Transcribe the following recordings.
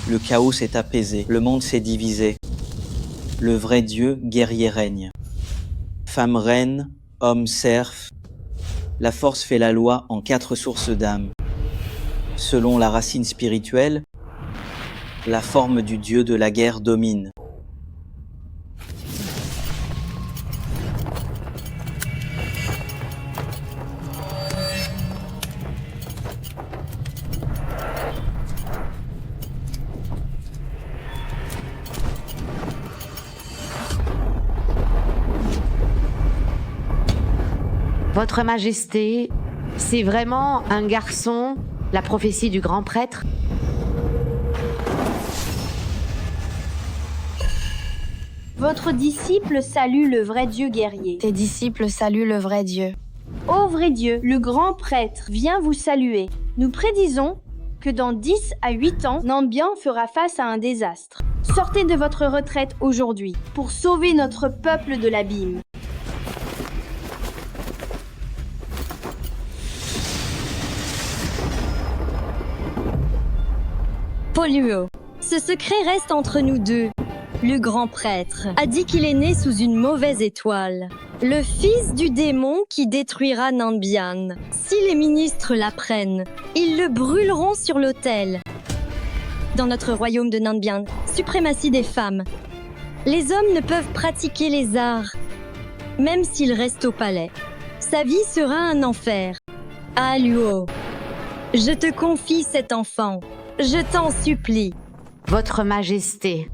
Le chaos s'est apaisé, le monde s'est divisé. Le vrai Dieu, guerrier règne. Femme reine, homme serf, la force fait la loi en 4 sources d'âme. Selon la racine spirituelle, la forme du dieu de la guerre domine. Votre Majesté, c'est vraiment un garçon, la prophétie du grand prêtre? Votre disciple salue le vrai Dieu guerrier. Tes disciples saluent le vrai Dieu. Ô vrai Dieu, le grand prêtre vient vous saluer. Nous prédisons que dans 10 à 8 ans, Nambian fera face à un désastre. Sortez de votre retraite aujourd'hui pour sauver notre peuple de l'abîme. Poluo, ce secret reste entre nous deux. Le grand prêtre a dit qu'il est né sous une mauvaise étoile. Le fils du démon qui détruira Nambian. Si les ministres l'apprennent, ils le brûleront sur l'autel. Dans notre royaume de Nambian, suprématie des femmes. Les hommes ne peuvent pratiquer les arts, même s'ils restent au palais. Sa vie sera un enfer. Aluo, je te confie cet enfant. Je t'en supplie. Votre Majesté.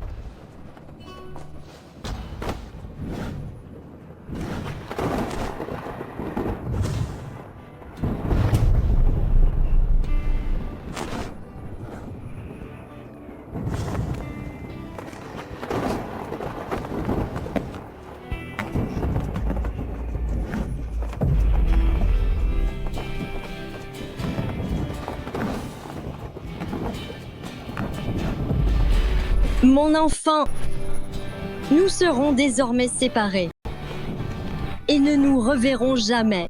Mon enfant, nous serons désormais séparés et ne nous reverrons jamais.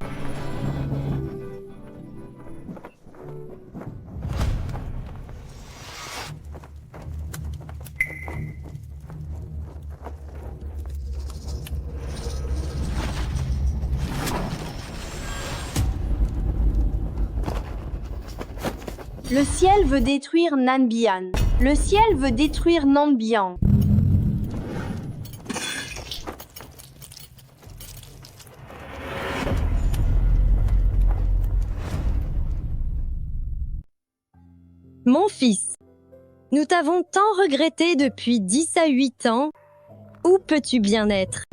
Le ciel veut détruire Nambian. Le ciel veut détruire Nambian. Mon fils, nous t'avons tant regretté depuis 10 à 8 ans. Où peux-tu bien être?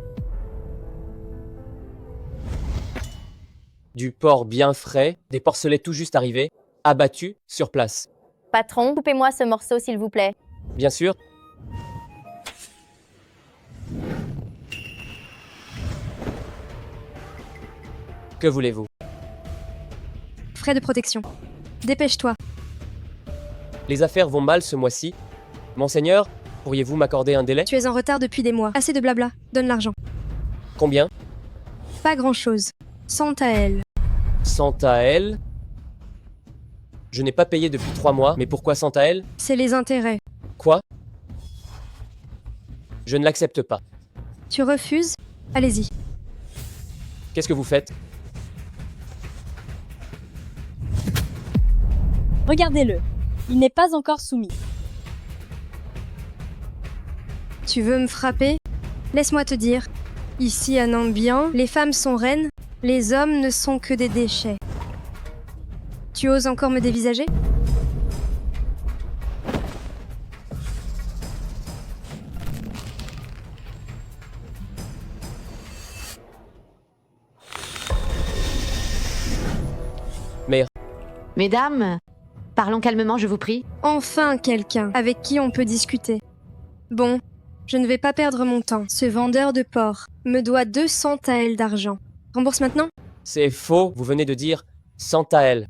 Du porc bien frais, des porcelets tout juste arrivés, abattus sur place. Patron, coupez-moi ce morceau s'il vous plaît. Bien sûr. Que voulez-vous? Frais de protection. Dépêche-toi. Les affaires vont mal ce mois-ci. Monseigneur, pourriez-vous m'accorder un délai? Tu es en retard depuis des mois. Assez de blabla. Donne l'argent. Combien? Pas grand-chose. 100 à elle. 100 à elle. Je n'ai pas payé depuis 3 mois, mais pourquoi 100 à elle? C'est les intérêts. Quoi? Je ne l'accepte pas. Tu refuses? Allez-y. Qu'est-ce que vous faites? Regardez-le, il n'est pas encore soumis. Tu veux me frapper? Laisse-moi te dire. Ici à Nambian, les femmes sont reines, les hommes ne sont que des déchets. Tu oses encore me dévisager? Mère. Mesdames, parlons calmement, je vous prie. Enfin quelqu'un avec qui on peut discuter. Bon, je ne vais pas perdre mon temps. Ce vendeur de porc me doit 200 taels d'argent. Rembourse maintenant? C'est faux, vous venez de dire 100 à elle.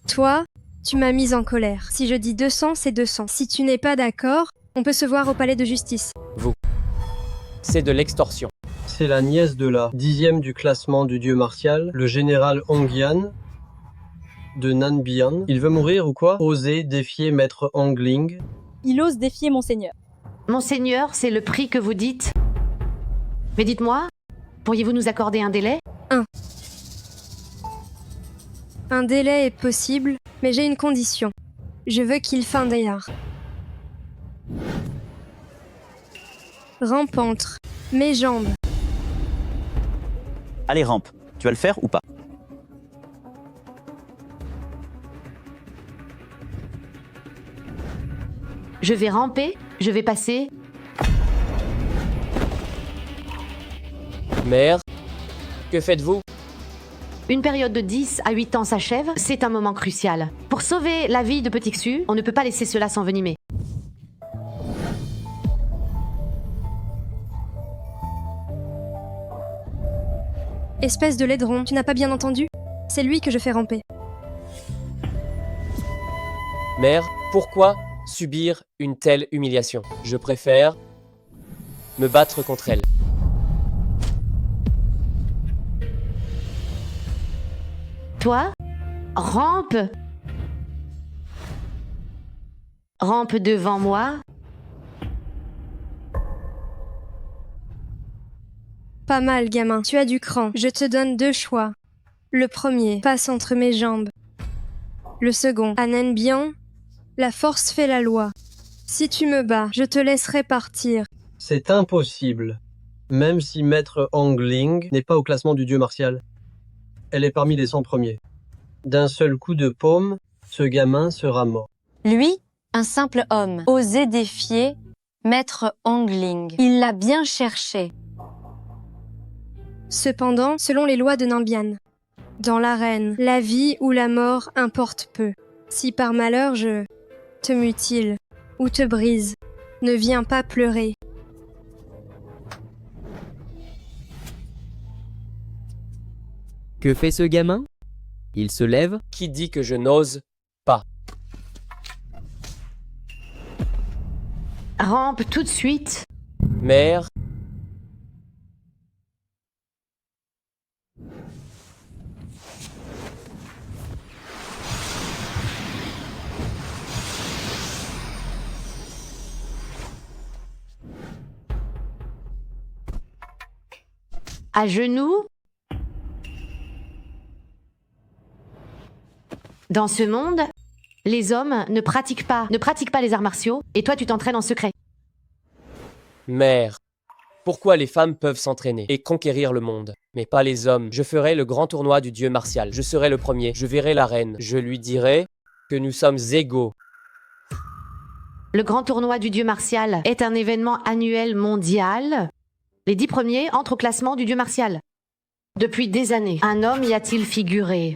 Toi, tu m'as mise en colère. Si je dis 200, c'est 200. Si tu n'es pas d'accord, on peut se voir au palais de justice. Vous. C'est de l'extorsion. C'est la nièce de la 10e du classement du dieu martial, le général Hongyan de Nanbian. Il veut mourir ou quoi? Oser défier maître Hongling. Il ose défier Monseigneur. Monseigneur, c'est le prix que vous dites. Mais dites-moi, pourriez-vous nous accorder un délai? Un délai est possible, mais j'ai une condition. Je veux qu'il feinde d'ailleurs. Rampentre. Mes jambes. Allez, rampe. Tu vas le faire ou pas? Je vais ramper, je vais passer. Mère, que faites-vous? Une période de 10 à 8 ans s'achève, c'est un moment crucial. Pour sauver la vie de Petit Xu, on ne peut pas laisser cela s'envenimer. Espèce de laidron, tu n'as pas bien entendu? C'est lui que je fais ramper. Mère, pourquoi subir une telle humiliation? Je préfère me battre contre elle. Toi, rampe. Rampe devant moi. Pas mal, gamin. Tu as du cran. Je te donne 2 choix. Le premier, passe entre mes jambes. Le second, Anen bien. La force fait la loi. Si tu me bats, je te laisserai partir. C'est impossible. Même si Maître Angling n'est pas au classement du dieu martial. Elle est parmi les 100 premiers. D'un seul coup de paume, ce gamin sera mort. Lui, un simple homme, osait défier Maître Angling. Il l'a bien cherché. Cependant, selon les lois de Nambian, dans l'arène, la vie ou la mort importe peu. Si par malheur je te mutile ou te brise, ne viens pas pleurer. Que fait ce gamin? Il se lève. Qui dit que je n'ose pas? Rampe tout de suite. Mère, À genoux. Dans ce monde, les hommes ne pratiquent pas les arts martiaux, et toi tu t'entraînes en secret. mère, pourquoi les femmes peuvent s'entraîner et conquérir le monde, mais pas les hommes? Je ferai le grand tournoi du dieu martial. Je serai le premier. Je verrai la reine. Je lui dirai que nous sommes égaux. Le grand tournoi du dieu martial est un événement annuel mondial. Les 10 premiers entrent au classement du dieu martial. Depuis des années, un homme y a-t-il figuré?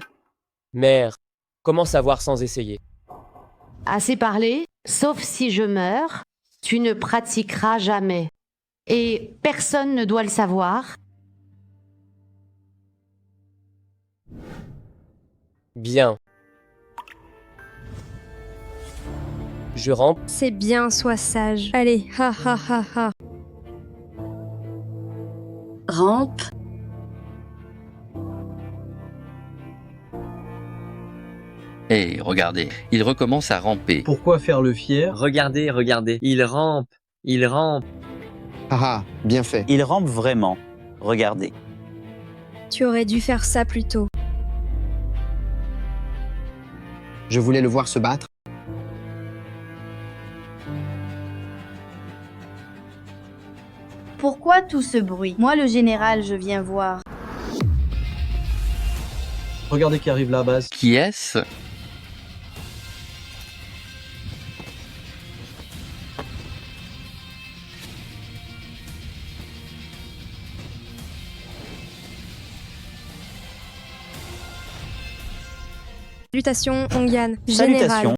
Mère, comment savoir sans essayer? Assez parlé, sauf si je meurs, tu ne pratiqueras jamais. Et personne ne doit le savoir. Bien. Je rampe. C'est bien, sois sage. Allez, ha ha ha ha. Rampe. Et regardez, il recommence à ramper. Pourquoi faire le fier? Regardez, regardez, il rampe, il rampe. Ah, bien fait. Il rampe vraiment. Regardez. Tu aurais dû faire ça plus tôt. Je voulais le voir se battre. Pourquoi tout ce bruit? Moi, le général, je viens voir. Regardez qui arrive là à base. Qui est-ce? Salutations, Ongyan, général. Salutations.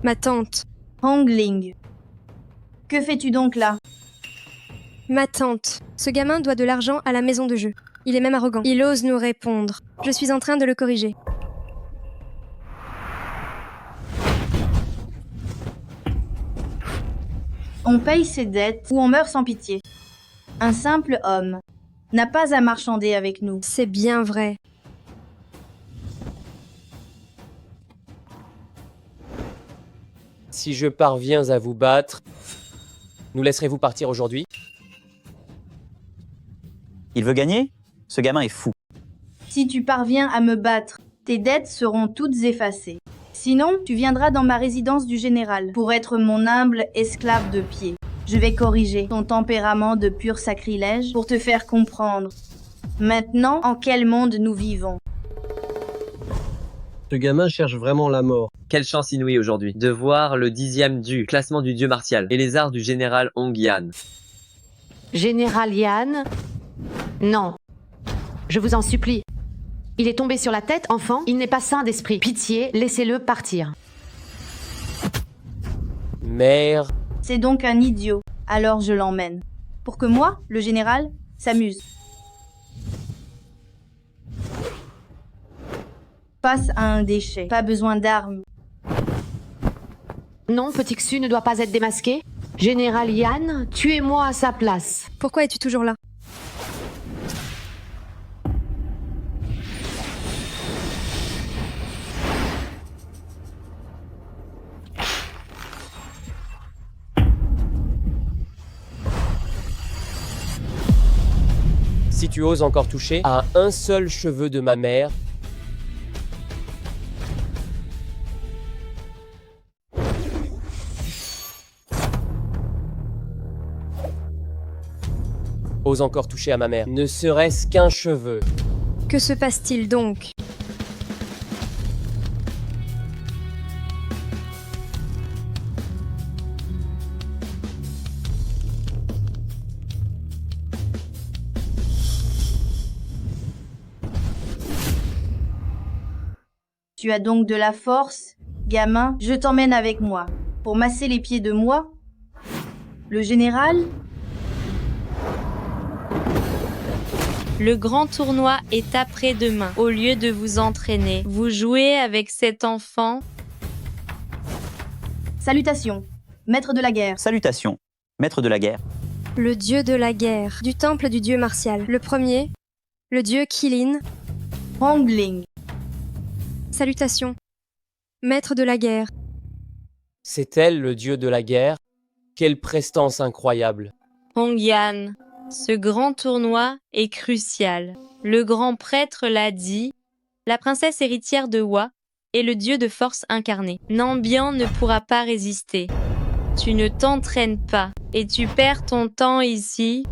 Ma tante. Angling. Que fais-tu donc là? Ma tante. Ce gamin doit de l'argent à la maison de jeu. Il est même arrogant. Il ose nous répondre. Je suis en train de le corriger. On paye ses dettes ou on meurt sans pitié. Un simple homme n'a pas à marchander avec nous. C'est bien vrai. Si je parviens à vous battre, nous laisserez-vous partir aujourd'hui? Il veut gagner? Ce gamin est fou. Si tu parviens à me battre, tes dettes seront toutes effacées. Sinon, tu viendras dans ma résidence du général pour être mon humble esclave de pied. Je vais corriger ton tempérament de pur sacrilège pour te faire comprendre. Maintenant, en quel monde nous vivons? Ce gamin cherche vraiment la mort. Quelle chance inouïe aujourd'hui de voir le 10e du classement du dieu martial et les arts du général Hong Yan. Général Yan? Non. Je vous en supplie. Il est tombé sur la tête, enfant. Il n'est pas sain d'esprit. Pitié, laissez-le partir. Mère, C'est donc un idiot. Alors je l'emmène. Pour que moi, le général, s'amuse. Face à un déchet. Pas besoin d'armes. Non, Petit Xu ne doit pas être démasqué. Général Yan, tuez-moi à sa place. Pourquoi es-tu toujours là? si tu oses encore toucher à un seul cheveu de ma mère, ose encore toucher à ma mère, ne serait-ce qu'un cheveu. Que se passe-t-il donc? Tu as donc de la force, gamin, je t'emmène avec moi. Pour masser les pieds de moi? Le général? Le grand tournoi est après-demain. Au lieu de vous entraîner, vous jouez avec cet enfant. Salutations, maître de la guerre. Salutations, maître de la guerre. Le dieu de la guerre, du temple du dieu martial. Le premier, le dieu Qilin. Hongling. Salutations, maître de la guerre. C'est elle le dieu de la guerre? Quelle prestance incroyable! Hong Yan, ce grand tournoi est crucial. Le grand prêtre l'a dit, la princesse héritière de Hua est le dieu de force incarné. Nambian ne pourra pas résister. Tu ne t'entraînes pas et tu perds ton temps ici.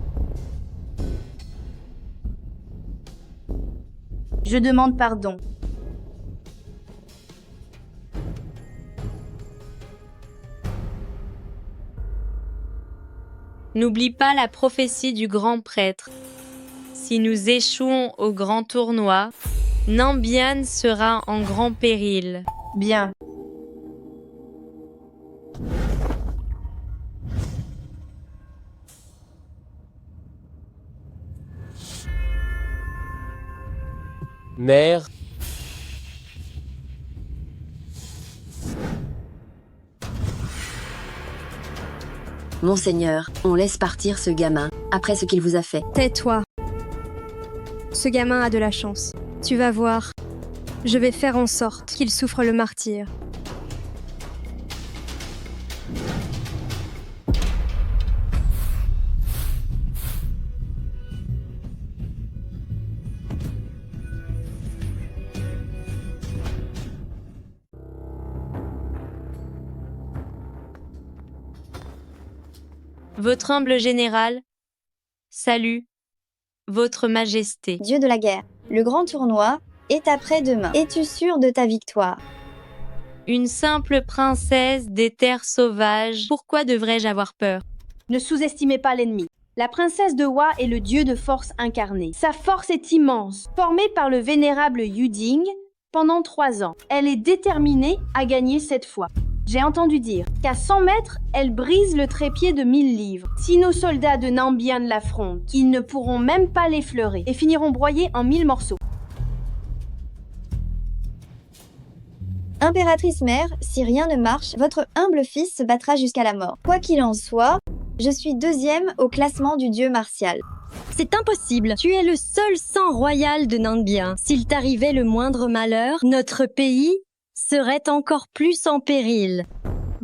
Je demande pardon. N'oublie pas la prophétie du grand prêtre. Si nous échouons au grand tournoi, Nambian sera en grand péril. Bien. Mère, Monseigneur, on laisse partir ce gamin, après ce qu'il vous a fait. Tais-toi. Ce gamin a de la chance. Tu vas voir. Je vais faire en sorte qu'il souffre le martyre. Votre humble général, salut, votre majesté. Dieu de la guerre, le grand tournoi est après-demain. Es-tu sûr de ta victoire? Une simple princesse des terres sauvages, pourquoi devrais-je avoir peur? Ne sous-estimez pas l'ennemi. La princesse de Hua est le dieu de force incarné. Sa force est immense. Formée par le vénérable Yuding pendant 3 ans, elle est déterminée à gagner cette fois. J'ai entendu dire qu'à 100 mètres, elle brise le trépied de 1000 livres. Si nos soldats de Nambian l'affrontent, ils ne pourront même pas l'effleurer et finiront broyés en 1000 morceaux. Impératrice mère, si rien ne marche, votre humble fils se battra jusqu'à la mort. Quoi qu'il en soit, je suis 2e au classement du dieu martial. C'est impossible. Tu es le seul sang royal de Nambian. S'il t'arrivait le moindre malheur, notre pays serait encore plus en péril.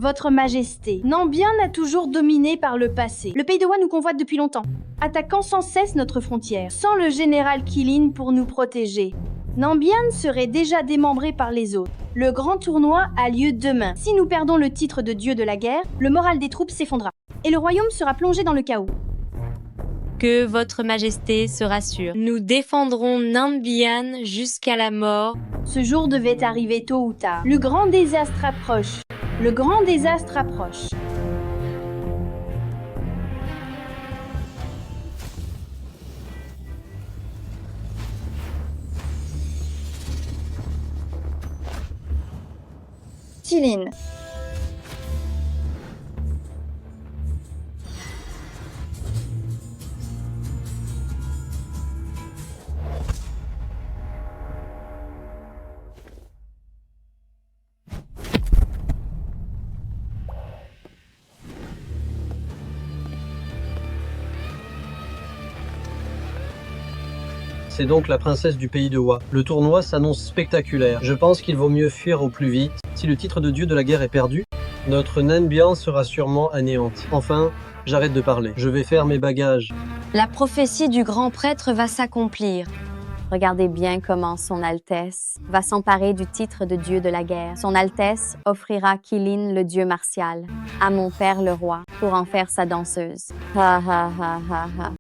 Votre Majesté, Nambian a toujours dominé par le passé. Le pays de Wa nous convoite depuis longtemps, attaquant sans cesse notre frontière. Sans le général Kilin pour nous protéger, Nambian serait déjà démembré par les autres. Le grand tournoi a lieu demain. Si nous perdons le titre de dieu de la guerre, le moral des troupes s'effondra, et le royaume sera plongé dans le chaos. Que votre majesté se rassure. Nous défendrons Nambian jusqu'à la mort. Ce jour devait arriver tôt ou tard. Le grand désastre approche. Le grand désastre approche. Tilin. C'est donc la princesse du pays de Wa. Le tournoi s'annonce spectaculaire. Je pense qu'il vaut mieux fuir au plus vite. Si le titre de dieu de la guerre est perdu, notre Nambian sera sûrement anéanti. Enfin, j'arrête de parler. Je vais faire mes bagages. La prophétie du grand prêtre va s'accomplir. Regardez bien comment Son Altesse va s'emparer du titre de dieu de la guerre. Son Altesse offrira Kilin, le dieu martial, à mon père le roi, pour en faire sa danseuse. Ha ha ha ha ha.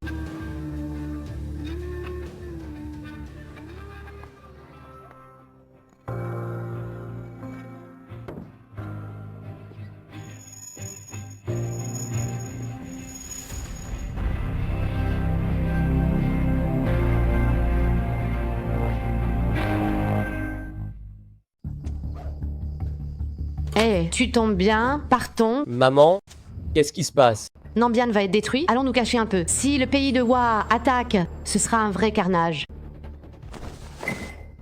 Eh, tu tombes bien, partons. Maman, qu'est-ce qui se passe? Nambian va être détruit, allons nous cacher un peu. Si le pays de Wa attaque, ce sera un vrai carnage.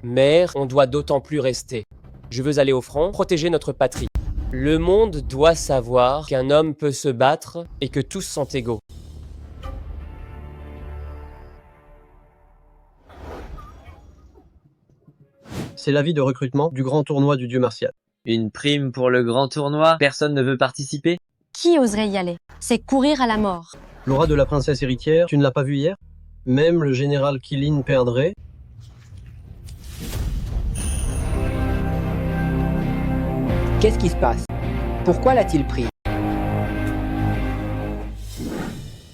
Mère, on doit d'autant plus rester. Je veux aller au front, protéger notre patrie. Le monde doit savoir qu'un homme peut se battre et que tous sont égaux. C'est l'avis de recrutement du grand tournoi du dieu martial. Une prime pour le grand tournoi? Personne ne veut participer? Qui oserait y aller? C'est courir à la mort. L'aura de la princesse héritière, tu ne l'as pas vu hier? Même le général Kilin perdrait. Qu'est-ce qui se passe? Pourquoi l'a-t-il pris?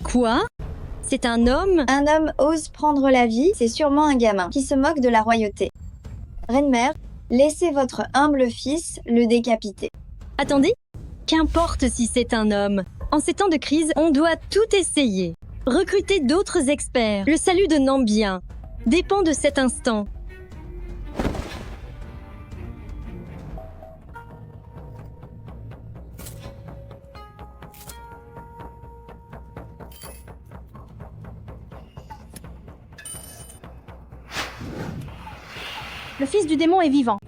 Quoi? C'est un homme? Un homme ose prendre la vie, c'est sûrement un gamin qui se moque de la royauté. Reine-mère, laissez votre humble fils le décapiter. Attendez, qu'importe si c'est un homme. En ces temps de crise, on doit tout essayer. Recruter d'autres experts. Le salut de Nambian dépend de cet instant. Le fils du démon est vivant.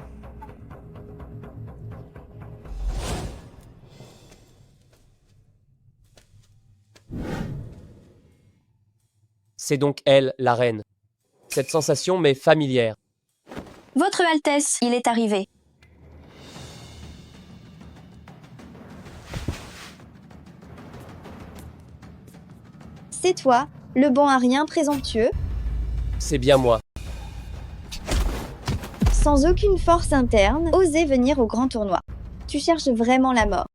C'est donc elle, la reine. Cette sensation m'est familière. Votre Altesse, il est arrivé. C'est toi, le bon à rien présomptueux, C'est bien moi. sans aucune force interne, oser venir au grand tournoi. Tu cherches vraiment la mort.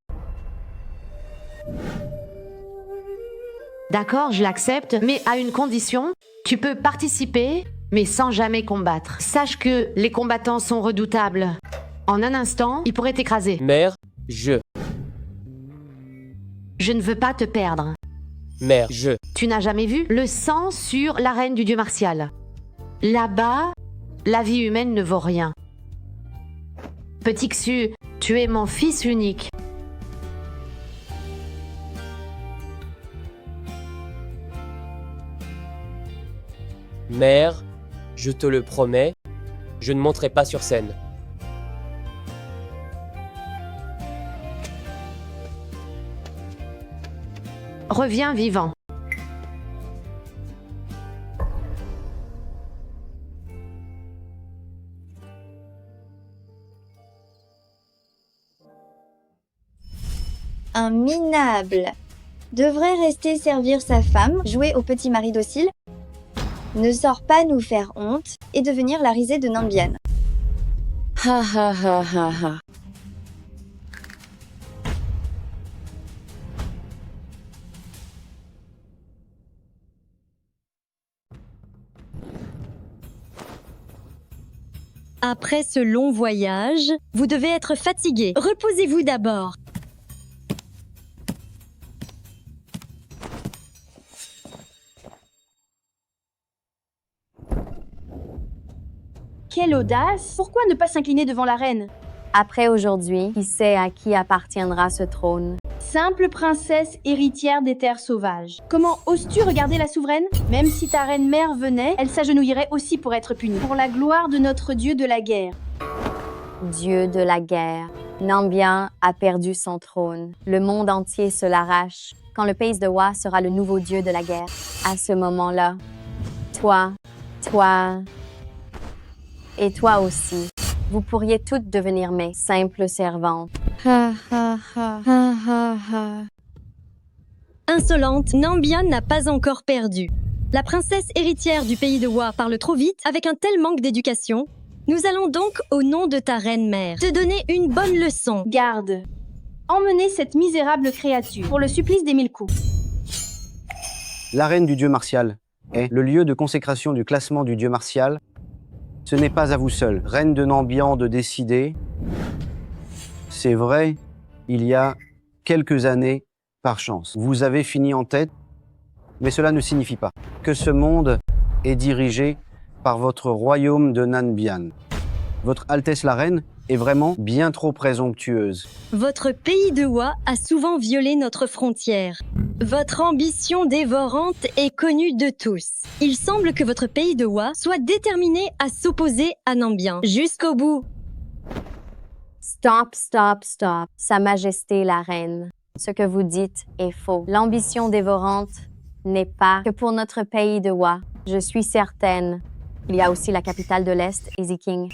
D'accord, je l'accepte, mais à une condition. Tu peux participer, mais sans jamais combattre. Sache que les combattants sont redoutables. En un instant, ils pourraient t'écraser. Mère, Je ne veux pas te perdre. Mère, Tu n'as jamais vu le sang sur l'arène du dieu martial. Là-bas, la vie humaine ne vaut rien. Petit Xu, tu es mon fils unique. Mère, je te le promets, je ne monterai pas sur scène. Reviens vivant. Un minable devrait rester servir sa femme, jouer au petit mari docile. Ne sors pas nous faire honte et devenir la risée de Nambian. Ha ha ha ha ha. Après ce long voyage, vous devez être fatigué. Reposez-vous d'abord. Quelle audace! Pourquoi ne pas s'incliner devant la reine? Après aujourd'hui, qui sait à qui appartiendra ce trône? Simple princesse héritière des terres sauvages. Comment oses-tu regarder la souveraine? Même si ta reine-mère venait, elle s'agenouillerait aussi pour être punie. Pour la gloire de notre dieu de la guerre. Dieu de la guerre. Nambian a perdu son trône. Le monde entier se l'arrache. Quand le pays de Wa sera le nouveau dieu de la guerre. À ce moment-là, toi et toi aussi, vous pourriez toutes devenir mes simples servantes. Ha ha ha ha ha ha. Insolente, Nambian n'a pas encore perdu. La princesse héritière du pays de Wa parle trop vite avec un tel manque d'éducation. Nous allons donc, au nom de ta reine-mère, te donner une bonne leçon. Garde. Emmenez cette misérable créature pour le supplice des 1000 coups. L'arène du dieu martial est le lieu de consécration du classement du dieu martial. Ce n'est pas à vous seul, reine de Nambian, de décider. C'est vrai, il y a quelques années, par chance, vous avez fini en tête, mais cela ne signifie pas que ce monde est dirigé par votre royaume de Nambian. Votre Altesse la Reine est vraiment bien trop présomptueuse. Votre pays de Wa a souvent violé notre frontière. Votre ambition dévorante est connue de tous. Il semble que votre pays de Wa soit déterminé à s'opposer à Nambian jusqu'au bout. Stop, stop, stop. Sa Majesté la Reine. Ce que vous dites est faux. L'ambition dévorante n'est pas que pour notre pays de Wa. Je suis certaine. Il y a aussi la capitale de l'Est, Eziking.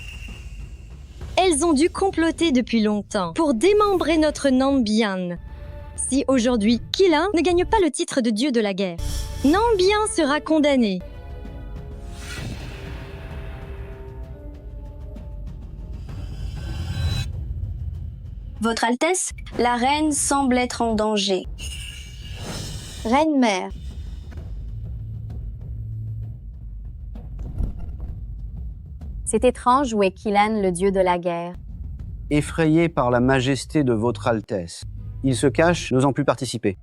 Elles ont dû comploter depuis longtemps pour démembrer notre Nambian. Si aujourd'hui, Kila ne gagne pas le titre de dieu de la guerre, Nambian sera condamné. Votre Altesse, la reine semble être en danger. Reine-mère, C'est étrange où est Kilan, le dieu de la guerre. Effrayé par la majesté de votre Altesse, il se cache, n'osant plus participer.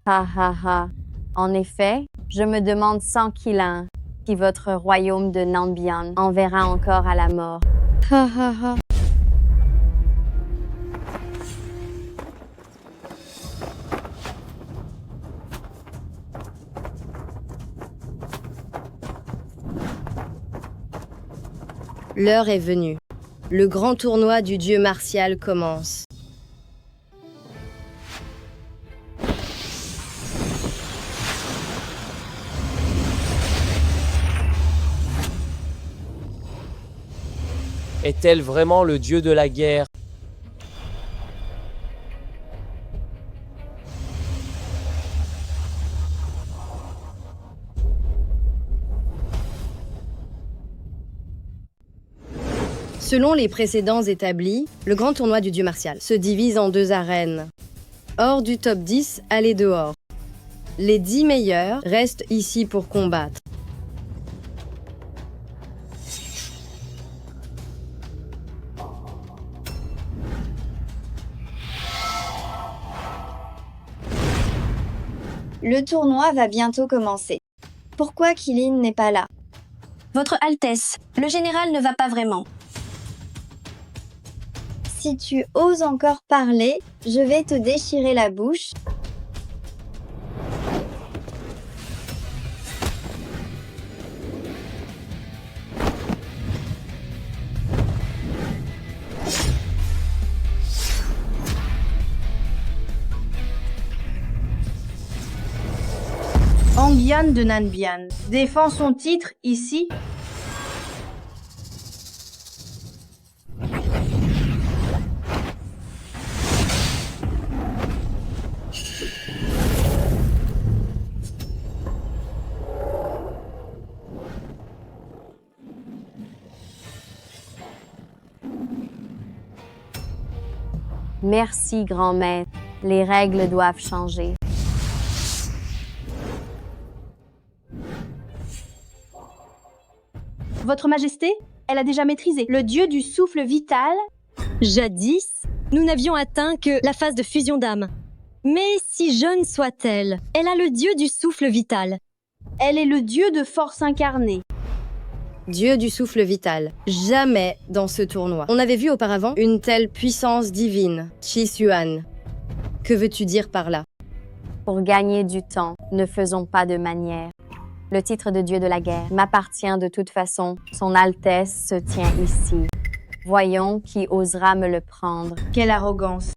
Ha ha ha. En effet, je me demande sans Kilan si votre royaume de Nambian enverra encore à la mort. Ha ha ha. L'heure est venue. Le grand tournoi du dieu martial commence. Est-elle vraiment le dieu de la guerre? Selon les précédents établis, le grand tournoi du dieu martial se divise en 2 arènes. Hors du top 10, allez dehors. Les 10 meilleurs restent ici pour combattre. le tournoi va bientôt commencer. Pourquoi Kilin n'est pas là? Votre Altesse, le général ne va pas vraiment. Si tu oses encore parler, je vais te déchirer la bouche. Angyan de Nambian défend son titre ici. Merci, grand maître. Les règles doivent changer. Votre Majesté, elle a déjà maîtrisé le dieu du souffle vital. Jadis, nous n'avions atteint que la phase de fusion d'âme. Mais si jeune soit-elle, elle a le dieu du souffle vital. Elle est le dieu de force incarnée. Dieu du souffle vital. Jamais dans ce tournoi. On avait vu auparavant une telle puissance divine, Chi Xuan. Que veux-tu dire par là? Pour gagner du temps, ne faisons pas de manière. Le titre de dieu de la guerre m'appartient de toute façon. Son Altesse se tient ici. Voyons qui osera me le prendre. Quelle arrogance.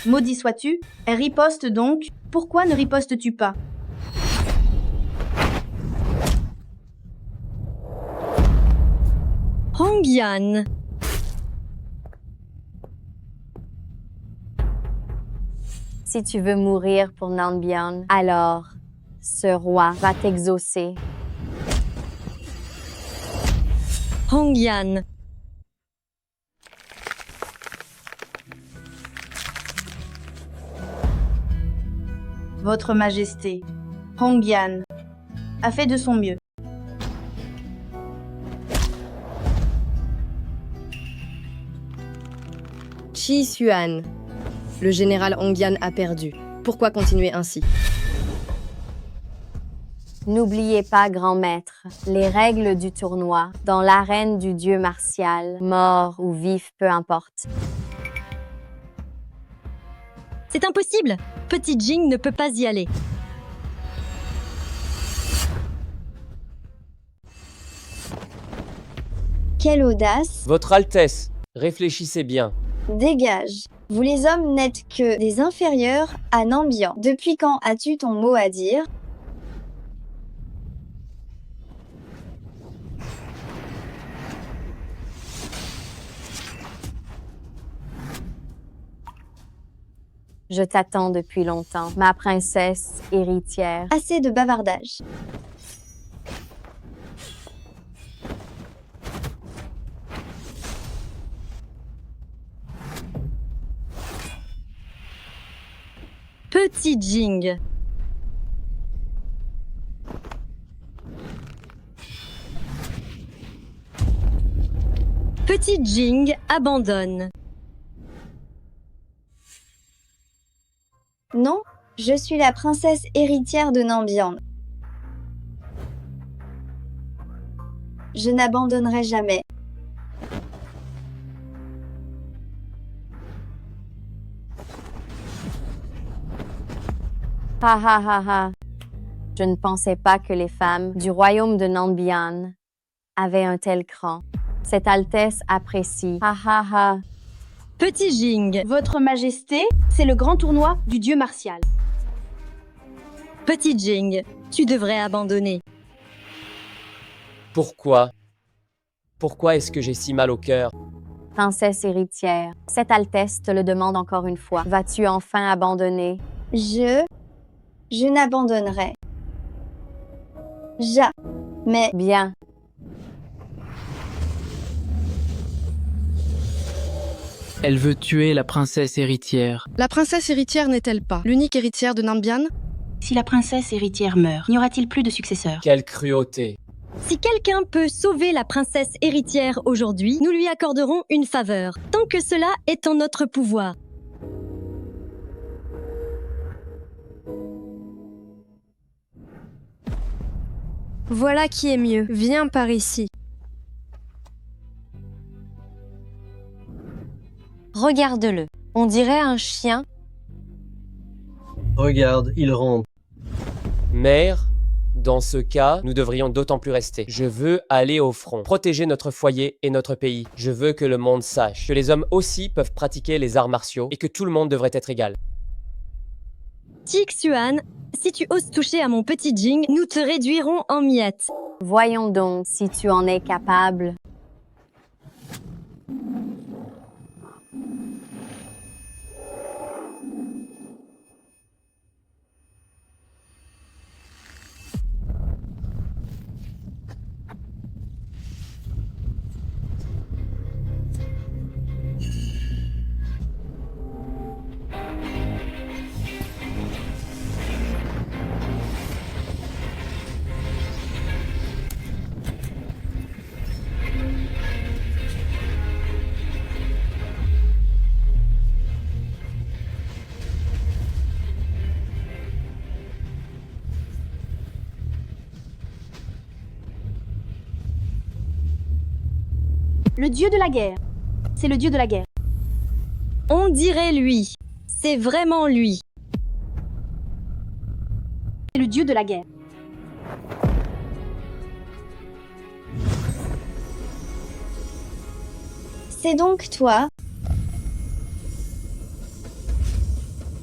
Maudit sois-tu, riposte donc. Pourquoi ne ripostes-tu pas? Hongyan. Si tu veux mourir pour Nanbian, alors ce roi va t'exaucer. Hongyan. Votre Majesté, Hongyan, a fait de son mieux. Chi Xuan. Le général Hongyan a perdu. Pourquoi continuer ainsi? N'oubliez pas, grand maître, les règles du tournoi dans l'arène du dieu martial, mort ou vif, peu importe. C'est impossible! Petit Jing ne peut pas y aller. Quelle audace! Votre Altesse, réfléchissez bien. Dégage! Vous les hommes n'êtes que des inférieurs à Nambian. Depuis quand as-tu ton mot à dire? Je t'attends depuis longtemps, ma princesse héritière. Assez de bavardage. Petit Jing. Petit Jing abandonne. Non, je suis la princesse héritière de Nambian. Je n'abandonnerai jamais. Ha ha ha ha. Je ne pensais pas que les femmes du royaume de Nanbian avaient un tel cran. Cette Altesse apprécie. Ha ha ha. Petit Jing. Votre Majesté, c'est le grand tournoi du dieu martial. Petit Jing, tu devrais abandonner. Pourquoi? Pourquoi est-ce que j'ai si mal au cœur? Princesse héritière, cette Altesse te le demande encore une fois. Vas-tu enfin abandonner? Je n'abandonnerai jamais. Bien. Elle veut tuer la princesse héritière. La princesse héritière n'est-elle pas l'unique héritière de Nambian? Si la princesse héritière meurt, n'y aura-t-il plus de successeur? Quelle cruauté! Si quelqu'un peut sauver la princesse héritière aujourd'hui, nous lui accorderons une faveur, tant que cela est en notre pouvoir. Voilà qui est mieux. Viens par ici. Regarde-le. On dirait un chien. Regarde, il rampe. Mère, dans ce cas, nous devrions d'autant plus rester. Je veux aller au front, protéger notre foyer et notre pays. Je veux que le monde sache que les hommes aussi peuvent pratiquer les arts martiaux et que tout le monde devrait être égal. Ti Xuan, si tu oses toucher à mon petit Jing, nous te réduirons en miettes. Voyons donc si tu en es capable. Le dieu de la guerre. C'est le dieu de la guerre. On dirait lui. C'est vraiment lui. C'est le dieu de la guerre. C'est donc toi.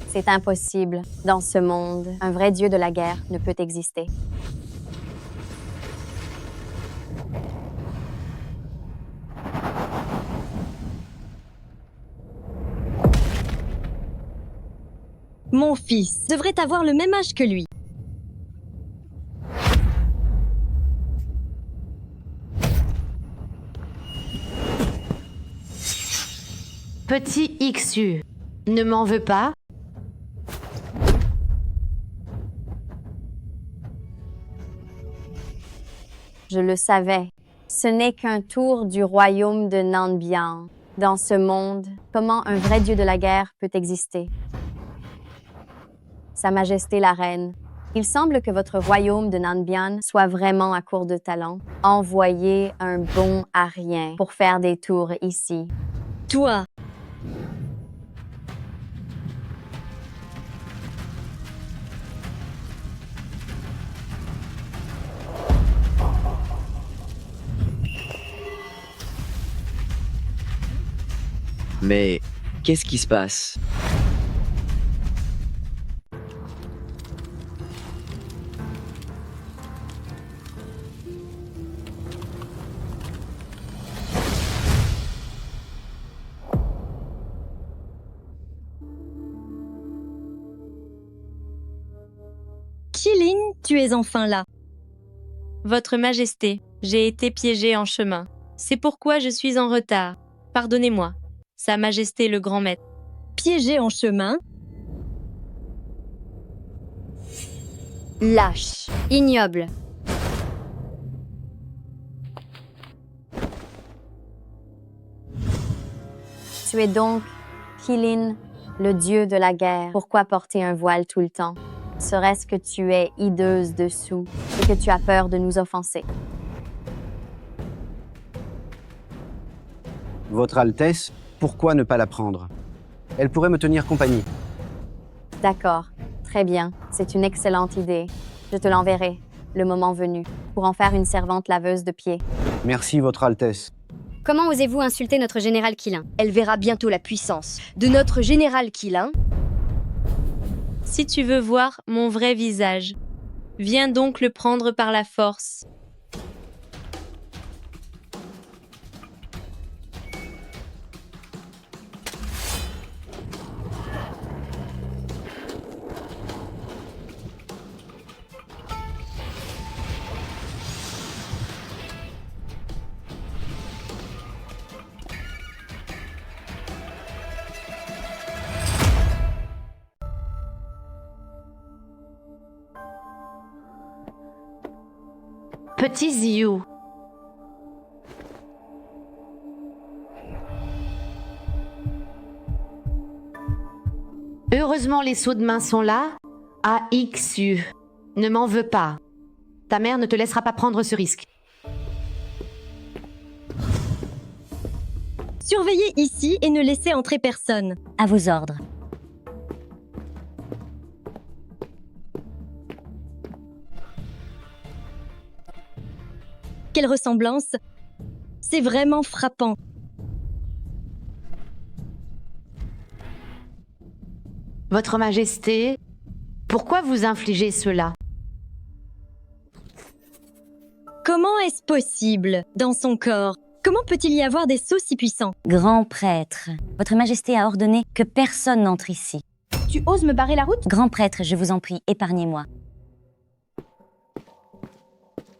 C'est impossible. Dans ce monde, un vrai dieu de la guerre ne peut exister. Mon fils devrait avoir le même âge que lui. Petit Xu, ne m'en veux pas. Je le savais. Ce n'est qu'un tour du royaume de Nanbian. Dans ce monde, comment un vrai dieu de la guerre peut exister? Sa Majesté la Reine, il semble que votre royaume de Nanbian soit vraiment à court de talent. Envoyez un bon à rien pour faire des tours ici. Toi, Mais qu'est-ce qui se passe? Qilin, tu es enfin là. Votre Majesté, j'ai été piégée en chemin. C'est pourquoi je suis en retard. Pardonnez-moi. Sa Majesté le Grand Maître. Piégé en chemin? Lâche, ignoble. Tu es donc Qilin, le dieu de la guerre. Pourquoi porter un voile tout le temps? Serait-ce que tu es hideuse dessous et que tu as peur de nous offenser? Votre Altesse, pourquoi ne pas la prendre? Elle pourrait me tenir compagnie. D'accord, très bien, c'est une excellente idée. Je te l'enverrai, le moment venu, pour en faire une servante laveuse de pieds. Merci, Votre Altesse. Comment osez-vous insulter notre général Qilin? Elle verra bientôt la puissance de notre général Qilin. Si tu veux voir mon vrai visage, viens donc le prendre par la force. Petit Ziyu. Heureusement, les sauts de main sont là. Xu, ne m'en veux pas. Ta mère ne te laissera pas prendre ce risque. Surveillez ici et ne laissez entrer personne. À vos ordres. Quelle ressemblance! C'est vraiment frappant. Votre Majesté, pourquoi vous infligez cela? Comment est-ce possible dans son corps? Comment peut-il y avoir des sceaux si puissants? Grand prêtre, votre Majesté a ordonné que personne n'entre ici. Tu oses me barrer la route? Grand prêtre, je vous en prie, épargnez-moi.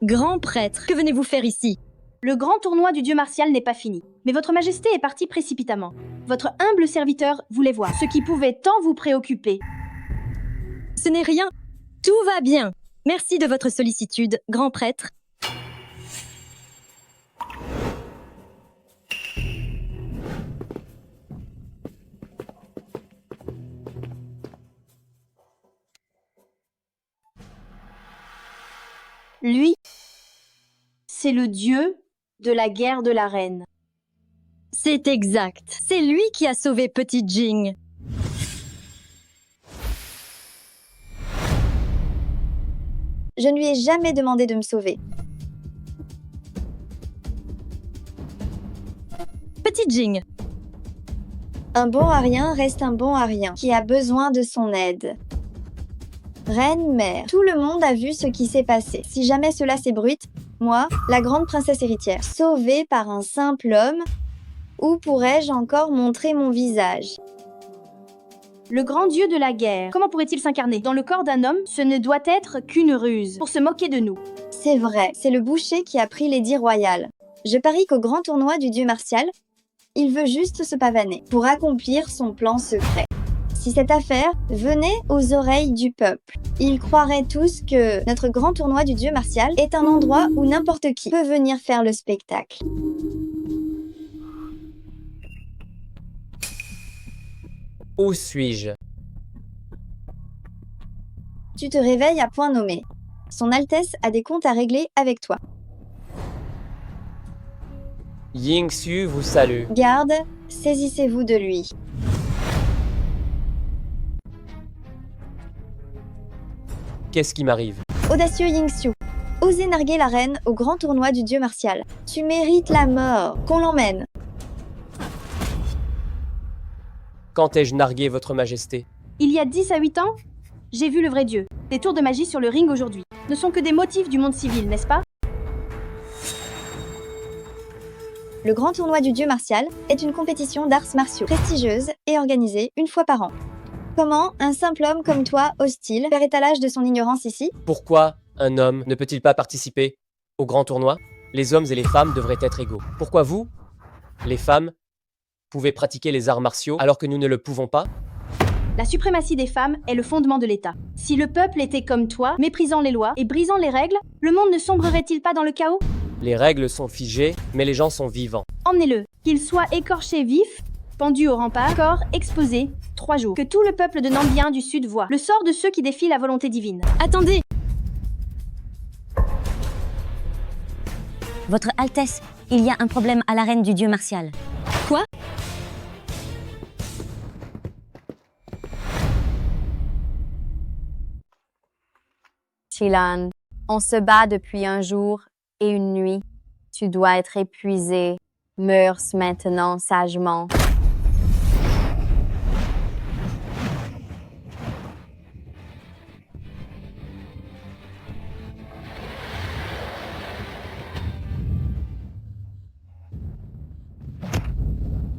Grand prêtre, que venez-vous faire ici? Le grand tournoi du dieu martial n'est pas fini, mais votre Majesté est partie précipitamment. Votre humble serviteur voulait voir ce qui pouvait tant vous préoccuper. Ce n'est rien. Tout va bien. Merci de votre sollicitude, grand prêtre. Lui, c'est le dieu de la guerre de la reine. C'est exact. C'est lui qui a sauvé Petit Jing. Je ne lui ai jamais demandé de me sauver. Petit Jing. Un bon à rien reste un bon à rien qui a besoin de son aide. Reine mère, tout le monde a vu ce qui s'est passé. Si jamais cela s'ébruite, moi, la grande princesse héritière, sauvée par un simple homme, où pourrais-je encore montrer mon visage? Le grand dieu de la guerre, comment pourrait-il s'incarner dans le corps d'un homme? Ce ne doit être qu'une ruse, pour se moquer de nous. C'est vrai, c'est le boucher qui a pris l'édit royal. Je parie qu'au grand tournoi du dieu martial, il veut juste se pavaner pour accomplir son plan secret. Si cette affaire venait aux oreilles du peuple, ils croiraient tous que notre grand tournoi du dieu martial est un endroit où n'importe qui peut venir faire le spectacle. Où suis-je? Tu te réveilles à point nommé. Son Altesse a des comptes à régler avec toi. Yingxu vous salue. Garde, saisissez-vous de lui. Qu'est-ce qui m'arrive? Audacieux Yingxiu, osez narguer la reine au grand tournoi du dieu martial. Tu mérites la mort, qu'on l'emmène. Quand ai-je nargué votre majesté? Il y a 10 à 8 ans, j'ai vu le vrai dieu. Les tours de magie sur le ring aujourd'hui ne sont que des motifs du monde civil, n'est-ce pas? Le grand tournoi du dieu martial est une compétition d'arts martiaux prestigieuse et organisée une fois par an. Comment un simple homme comme toi, hostile, faire étalage de son ignorance ici? Pourquoi un homme ne peut-il pas participer au grand tournoi? Les hommes et les femmes devraient être égaux. Pourquoi vous, les femmes, pouvez pratiquer les arts martiaux alors que nous ne le pouvons pas? La suprématie des femmes est le fondement de l'État. Si le peuple était comme toi, méprisant les lois et brisant les règles, le monde ne sombrerait-il pas dans le chaos? Les règles sont figées, mais les gens sont vivants. Emmenez-le, qu'il soit écorché vif, pendu au rempart, corps exposé, 3 jours. Que tout le peuple de Nambien du Sud voie le sort de ceux qui défient la volonté divine. Attendez! Votre Altesse, il y a un problème à l'arène du dieu martial. Quoi? Qilan, on se bat depuis un jour et une nuit. Tu dois être épuisé. Meurs maintenant sagement.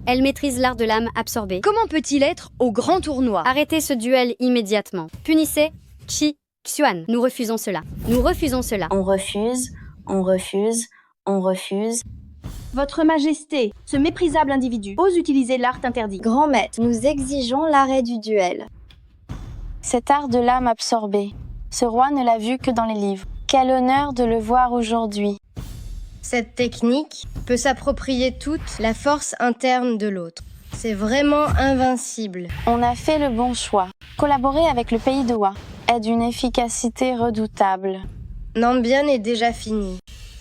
Elle maîtrise l'art de l'âme absorbée. Comment peut-il être au grand tournoi? Arrêtez ce duel immédiatement. Punissez Qi Xuan. Nous refusons cela. Nous refusons cela. On refuse, on refuse, on refuse. Votre Majesté, ce méprisable individu, ose utiliser l'art interdit. Grand maître, nous exigeons l'arrêt du duel. Cet art de l'âme absorbée, ce roi ne l'a vu que dans les livres. Quel honneur de le voir aujourd'hui. Cette technique peut s'approprier toute la force interne de l'autre. C'est vraiment invincible. On a fait le bon choix. Collaborer avec le pays de Wa est d'une efficacité redoutable. Nambien est déjà fini.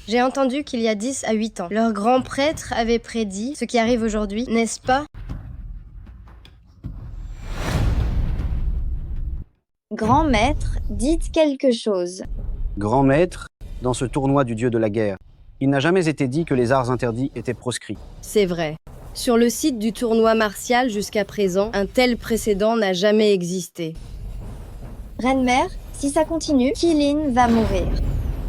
J'ai entendu qu'il y a 10 à 8 ans, leur grand prêtre avait prédit ce qui arrive aujourd'hui, n'est-ce pas? Grand maître, dites quelque chose. Grand maître, dans ce tournoi du dieu de la guerre, il n'a jamais été dit que les arts interdits étaient proscrits. C'est vrai. Sur le site du tournoi martial jusqu'à présent, un tel précédent n'a jamais existé. Reine-mère, si ça continue, Qilin va mourir.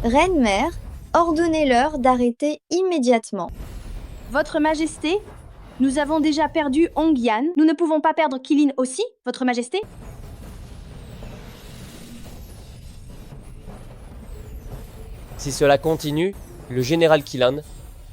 Reine-mère, ordonnez-leur d'arrêter immédiatement. Votre Majesté, nous avons déjà perdu Hongyan. Nous ne pouvons pas perdre Qilin aussi, Votre Majesté? Si cela continue, le général Qilan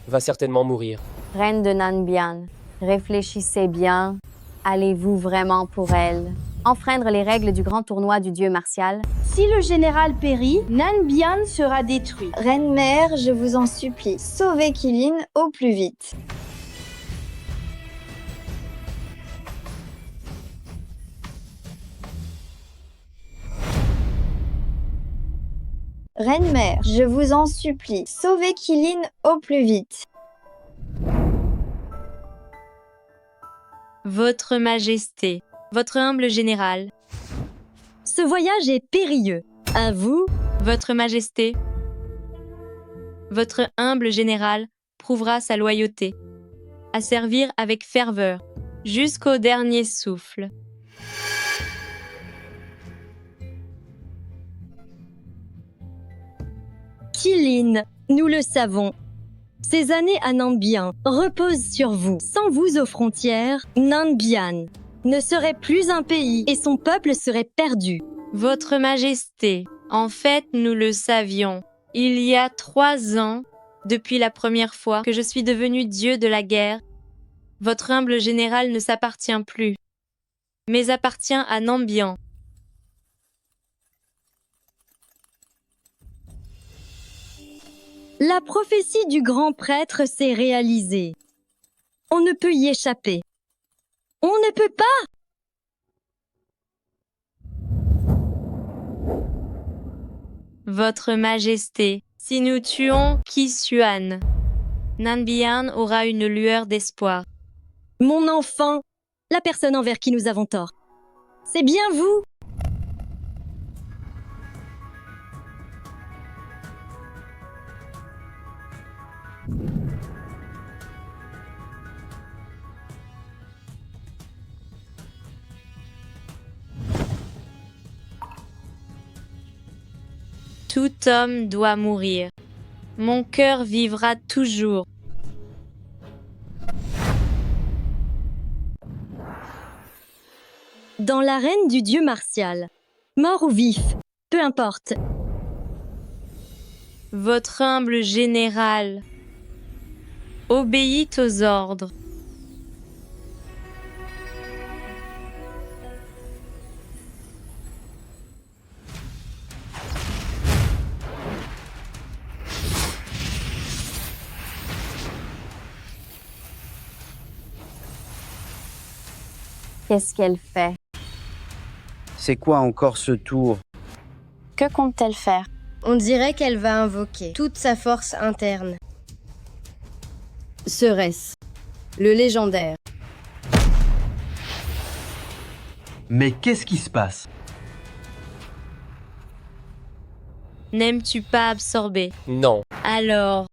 va certainement mourir. Reine de Nanbian, réfléchissez bien. Allez-vous vraiment pour elle? Enfreindre les règles du grand tournoi du dieu martial? Si le général périt, Nanbian sera détruit. Reine-mère, je vous en supplie, sauvez Qilin au plus vite. Reine-mère, je vous en supplie, sauvez Qilin au plus vite. Votre Majesté, votre humble général. Ce voyage est périlleux. À vous, Votre Majesté. Votre humble général prouvera sa loyauté, à servir avec ferveur, jusqu'au dernier souffle. Kilin, nous le savons. Ces années à Nambian reposent sur vous. Sans vous aux frontières, Nambian ne serait plus un pays et son peuple serait perdu. Votre Majesté, en fait, nous le savions. Il y a 3 ans, depuis la première fois que je suis devenu dieu de la guerre, votre humble général ne s'appartient plus, mais appartient à Nambian. La prophétie du grand prêtre s'est réalisée. On ne peut y échapper. On ne peut pas! Votre Majesté, si nous tuons Qixuan, Nambian aura une lueur d'espoir. Mon enfant, la personne envers qui nous avons tort. C'est bien vous! Tout homme doit mourir. Mon cœur vivra toujours. Dans l'arène du dieu martial, mort ou vif, peu importe. Votre humble général obéit aux ordres. Qu'est-ce qu'elle fait? C'est quoi encore ce tour? Que compte-t-elle faire? On dirait qu'elle va invoquer toute sa force interne. Serait-ce le légendaire? Mais qu'est-ce qui se passe? N'aimes-tu pas absorber? Non. Alors,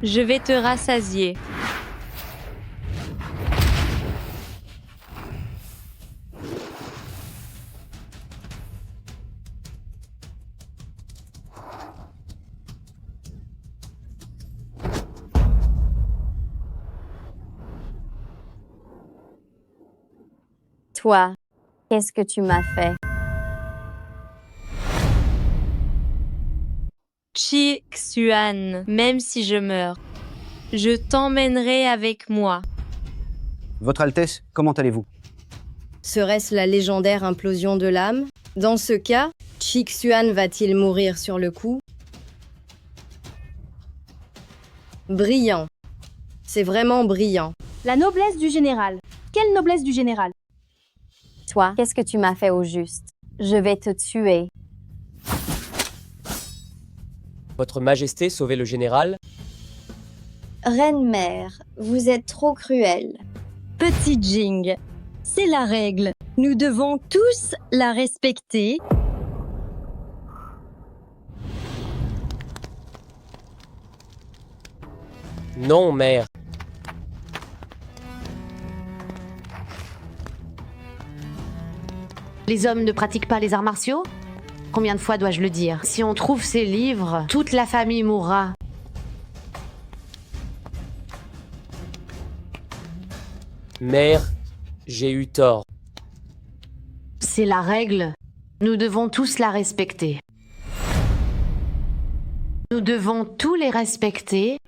je vais te rassasier. Toi, qu'est-ce que tu m'as fait? Qixuan, même si je meurs, je t'emmènerai avec moi. Votre Altesse, comment allez-vous? Serait-ce la légendaire implosion de l'âme? Dans ce cas, Qixuan va-t-il mourir sur le coup? Brillant. C'est vraiment brillant. La noblesse du général. Quelle noblesse du général? Toi, qu'est-ce que tu m'as fait au juste? Je vais te tuer. Votre Majesté, sauvez le général. Reine-mère, vous êtes trop cruelle. Petit Jing, c'est la règle. Nous devons tous la respecter. Non, mère. Les hommes ne pratiquent pas les arts martiaux? Combien de fois dois-je le dire? Si on trouve ces livres, toute la famille mourra. Mère, j'ai eu tort. C'est la règle. Nous devons tous la respecter. Nous devons tous les respecter.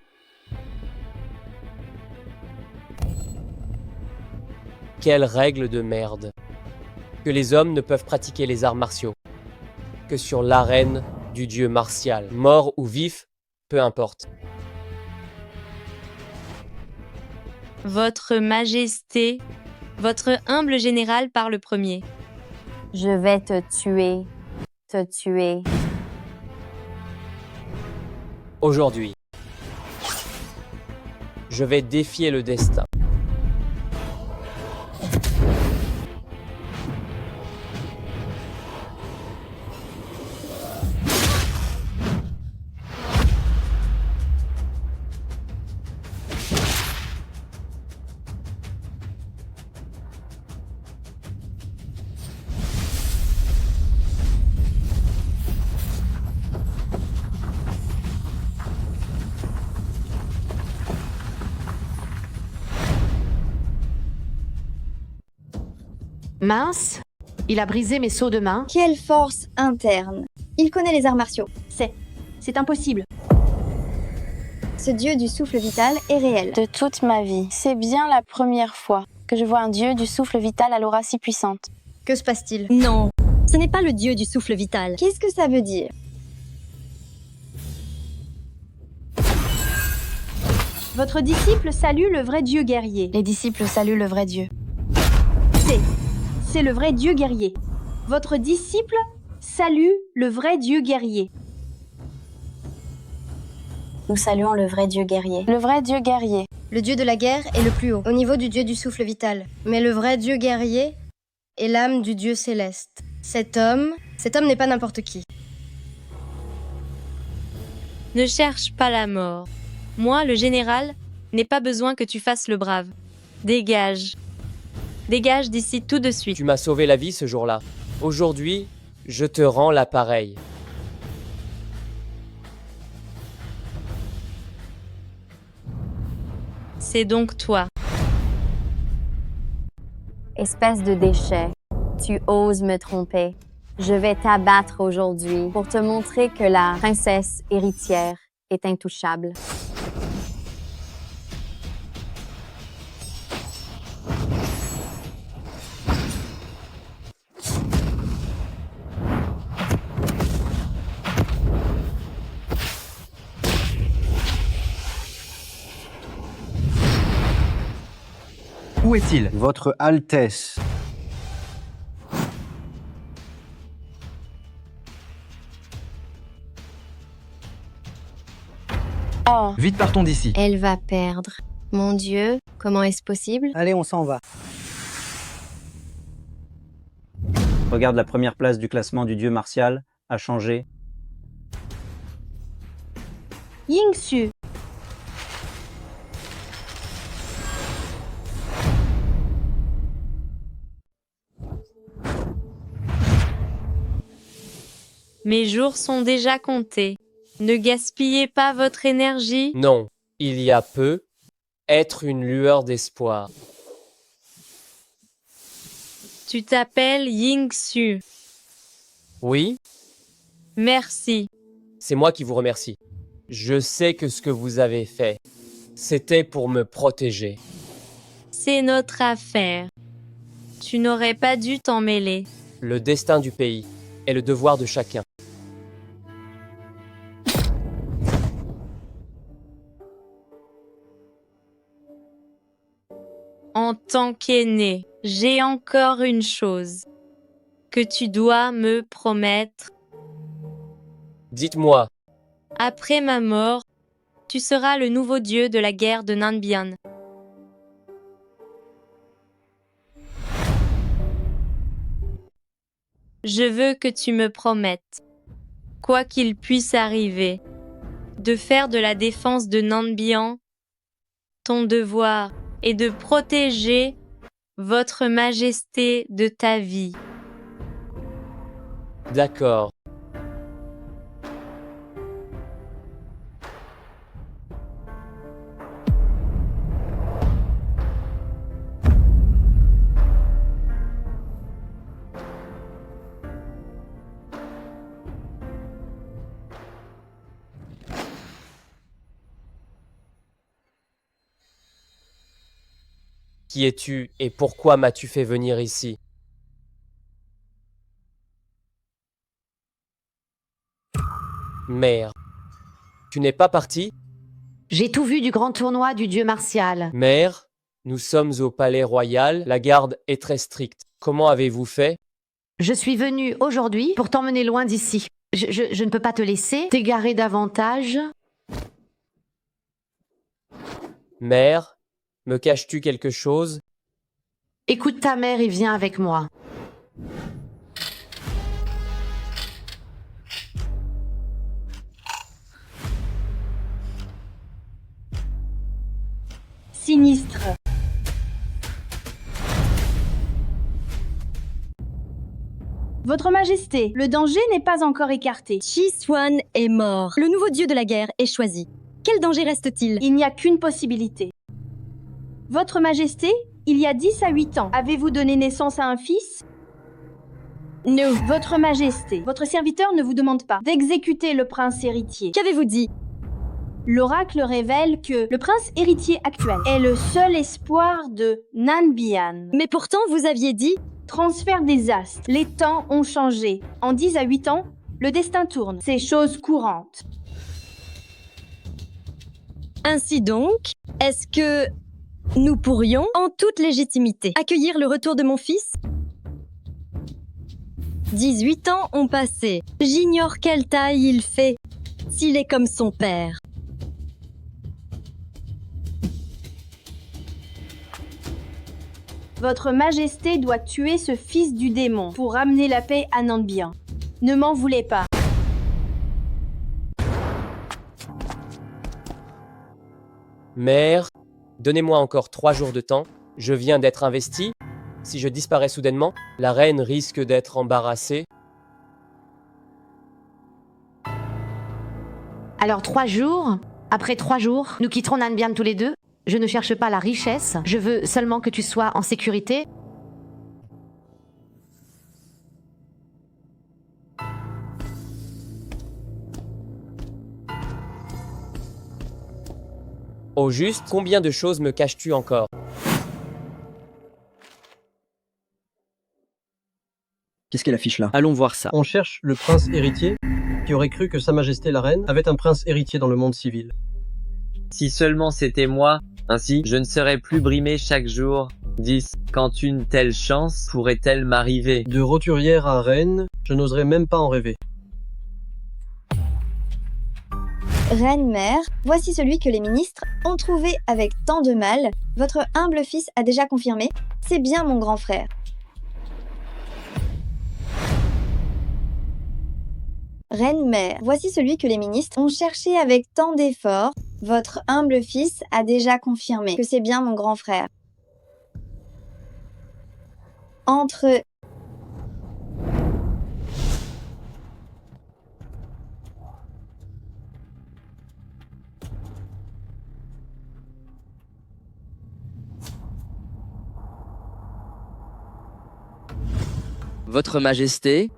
Quelle règle de merde. Que les hommes ne peuvent pratiquer les arts martiaux que sur l'arène du dieu martial. Mort ou vif, peu importe. Votre Majesté, votre humble général parle premier. Je vais te tuer. Te tuer. Aujourd'hui, je vais défier le destin. Mince, il a brisé mes sauts de main. Quelle force interne. Il connaît les arts martiaux. C'est impossible. Ce dieu du souffle vital est réel. De toute ma vie, c'est bien la première fois que je vois un dieu du souffle vital à l'aura si puissante. Que se passe-t-il? Non, ce n'est pas le dieu du souffle vital. Qu'est-ce que ça veut dire? Votre disciple salue le vrai dieu guerrier. Les disciples saluent le vrai dieu. C'est le vrai dieu guerrier. Votre disciple salue le vrai dieu guerrier. Nous saluons le vrai dieu guerrier. Le vrai dieu guerrier. Le dieu de la guerre est le plus haut, au niveau du dieu du souffle vital. Mais le vrai dieu guerrier est l'âme du dieu céleste. Cet homme n'est pas n'importe qui. Ne cherche pas la mort. Moi, le général, n'ai pas besoin que tu fasses le brave. Dégage. Dégage d'ici tout de suite. Tu m'as sauvé la vie ce jour-là. Aujourd'hui, je te rends l'appareil. C'est donc toi. Espèce de déchet, tu oses me tromper. Je vais t'abattre aujourd'hui pour te montrer que la princesse héritière est intouchable. Où est-il? Votre Altesse. Oh. Vite partons d'ici. Elle va perdre. Mon Dieu, comment est-ce possible? Allez, on s'en va. Regarde, la première place du classement du dieu martial a changé. Yingxu. Mes jours sont déjà comptés. Ne gaspillez pas votre énergie. Non, il y a peu, être une lueur d'espoir. Tu t'appelles Yingxu. Oui, Merci. c'est moi qui vous remercie. Je sais que ce que vous avez fait, c'était pour me protéger. C'est notre affaire. Tu n'aurais pas dû t'en mêler. Le destin du pays est le devoir de chacun. En tant qu'aîné, j'ai encore une chose que tu dois me promettre. Dites-moi, Après ma mort, tu seras le nouveau dieu de la guerre de Nanbian. Je veux que tu me promettes, quoi qu'il puisse arriver, de faire de la défense de Nanbian ton devoir et de protéger votre majesté de ta vie. d'accord. Qui es-tu et pourquoi m'as-tu fait venir ici? Mère, tu n'es pas parti? J'ai tout vu du grand tournoi du dieu martial. Mère, nous sommes au palais royal, la garde est très stricte. Comment avez-vous fait? Je suis venue aujourd'hui pour t'emmener loin d'ici. Je ne peux pas te laisser t'égarer davantage. Mère, me caches-tu quelque chose? Écoute ta mère et viens avec moi. Sinistre. Votre Majesté, le danger n'est pas encore écarté. Chi Xuan est mort. Le nouveau dieu de la guerre est choisi. Quel danger reste-t-il? Il n'y a qu'une possibilité. Votre Majesté, Il y a 10 à 8 ans, avez-vous donné naissance à un fils? Non. Votre Majesté, votre serviteur ne vous demande pas d'exécuter le prince héritier. Qu'avez-vous dit? L'oracle révèle que le prince héritier actuel est le seul espoir de Nanbian. Mais pourtant, vous aviez dit... Transfert des astres. Les temps ont changé. En 10 à 8 ans, le destin tourne. C'est chose courante. Ainsi donc, est-ce que nous pourrions, en toute légitimité, accueillir le retour de mon fils? 18 ans ont passé. J'ignore quelle taille il fait, s'il est comme son père. Votre Majesté doit tuer ce fils du démon pour ramener la paix à Nanbian. Ne m'en voulez pas. Mère, donnez-moi encore 3 jours de temps. Je viens d'être investi. Si je disparais soudainement, la reine risque d'être embarrassée. Alors 3 jours, après 3 jours, nous quitterons Nanbian tous les deux. Je ne cherche pas la richesse, je veux seulement que tu sois en sécurité. Au juste, combien de choses me caches-tu encore? Qu'est-ce qu'elle affiche là? Allons voir ça. On cherche le prince héritier qui aurait cru que Sa Majesté la Reine avait un prince héritier dans le monde civil. Si seulement c'était moi, ainsi je ne serais plus brimé chaque jour. 10. Quand une telle chance pourrait-elle m'arriver? De roturière à reine, je n'oserais même pas en rêver. Reine-mère, voici celui que les ministres ont trouvé avec tant de mal. Votre humble fils a déjà confirmé, c'est bien mon grand frère. Reine-mère, voici celui que les ministres ont cherché avec tant d'efforts. Votre humble fils a déjà confirmé que c'est bien mon grand frère. Entre... Votre Majesté,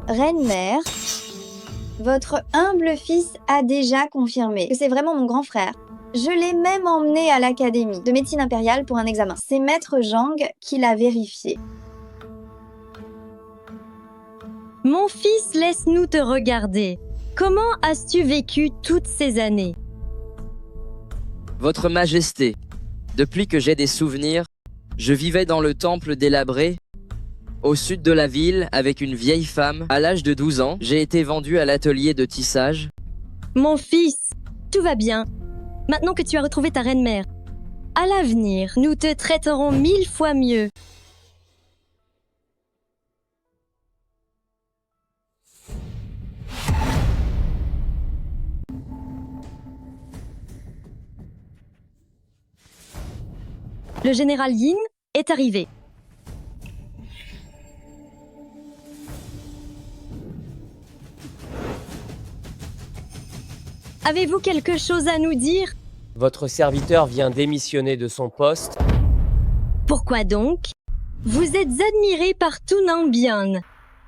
Reine-mère, votre humble fils a déjà confirmé que c'est vraiment mon grand frère. Je l'ai même emmené à l'académie de médecine impériale pour un examen. C'est Maître Zhang qui l'a vérifié. Mon fils, laisse-nous te regarder. Comment as-tu vécu toutes ces années? Votre Majesté, depuis que j'ai des souvenirs, je vivais dans le temple délabré, au sud de la ville, avec une vieille femme. À l'âge de 12 ans, j'ai été vendu à l'atelier de tissage. Mon fils, tout va bien. Maintenant que tu as retrouvé ta reine-mère, à l'avenir, nous te traiterons 1000 fois mieux. Le général Yin est arrivé. Avez-vous quelque chose à nous dire? Votre serviteur vient démissionner de son poste. Pourquoi donc? Vous êtes admiré par tout Nanbian.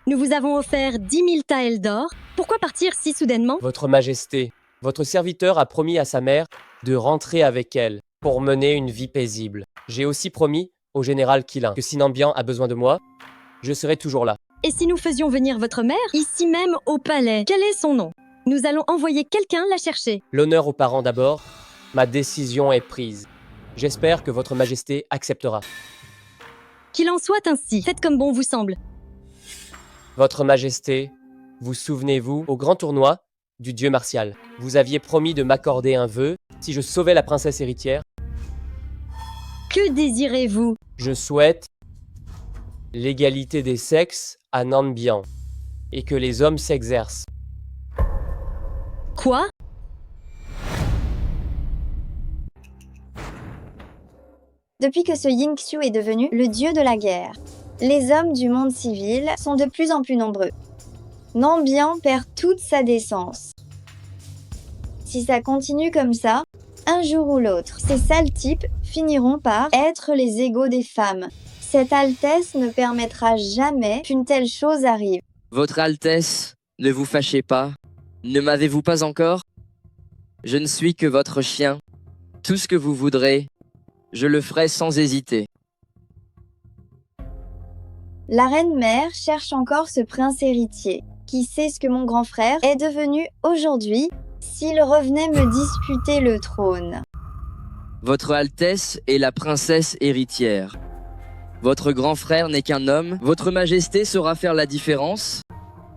Nous vous avons offert 10 000 taels d'or. Pourquoi partir si soudainement? Votre Majesté, votre serviteur a promis à sa mère de rentrer avec elle pour mener une vie paisible. J'ai aussi promis au général Qilin que si Nanbian a besoin de moi, je serai toujours là. Et si nous faisions venir votre mère, ici même au palais, quel est son nom? Nous allons envoyer quelqu'un la chercher. L'honneur aux parents d'abord. Ma décision est prise. J'espère que votre Majesté acceptera. Qu'il en soit ainsi. Faites comme bon vous semble. Votre Majesté, vous souvenez-vous au grand tournoi du dieu martial? Vous aviez promis de m'accorder un vœu si je sauvais la princesse héritière. Que désirez-vous? Je souhaite l'égalité des sexes à Nanbian et que les hommes s'exercent. Quoi? Depuis que ce Yingxiu est devenu le dieu de la guerre, les hommes du monde civil sont de plus en plus nombreux. Nambian perd toute sa décence. Si ça continue comme ça, un jour ou l'autre, ces sales types finiront par être les égaux des femmes. Cette Altesse ne permettra jamais qu'une telle chose arrive. Votre Altesse, ne vous fâchez pas. Ne m'avez-vous pas encore? Je ne suis que votre chien. Tout ce que vous voudrez, je le ferai sans hésiter. La reine-mère cherche encore ce prince héritier. Qui sait ce que mon grand frère est devenu aujourd'hui s'il revenait me disputer le trône? Votre Altesse est la princesse héritière. Votre grand frère n'est qu'un homme. Votre Majesté saura faire la différence?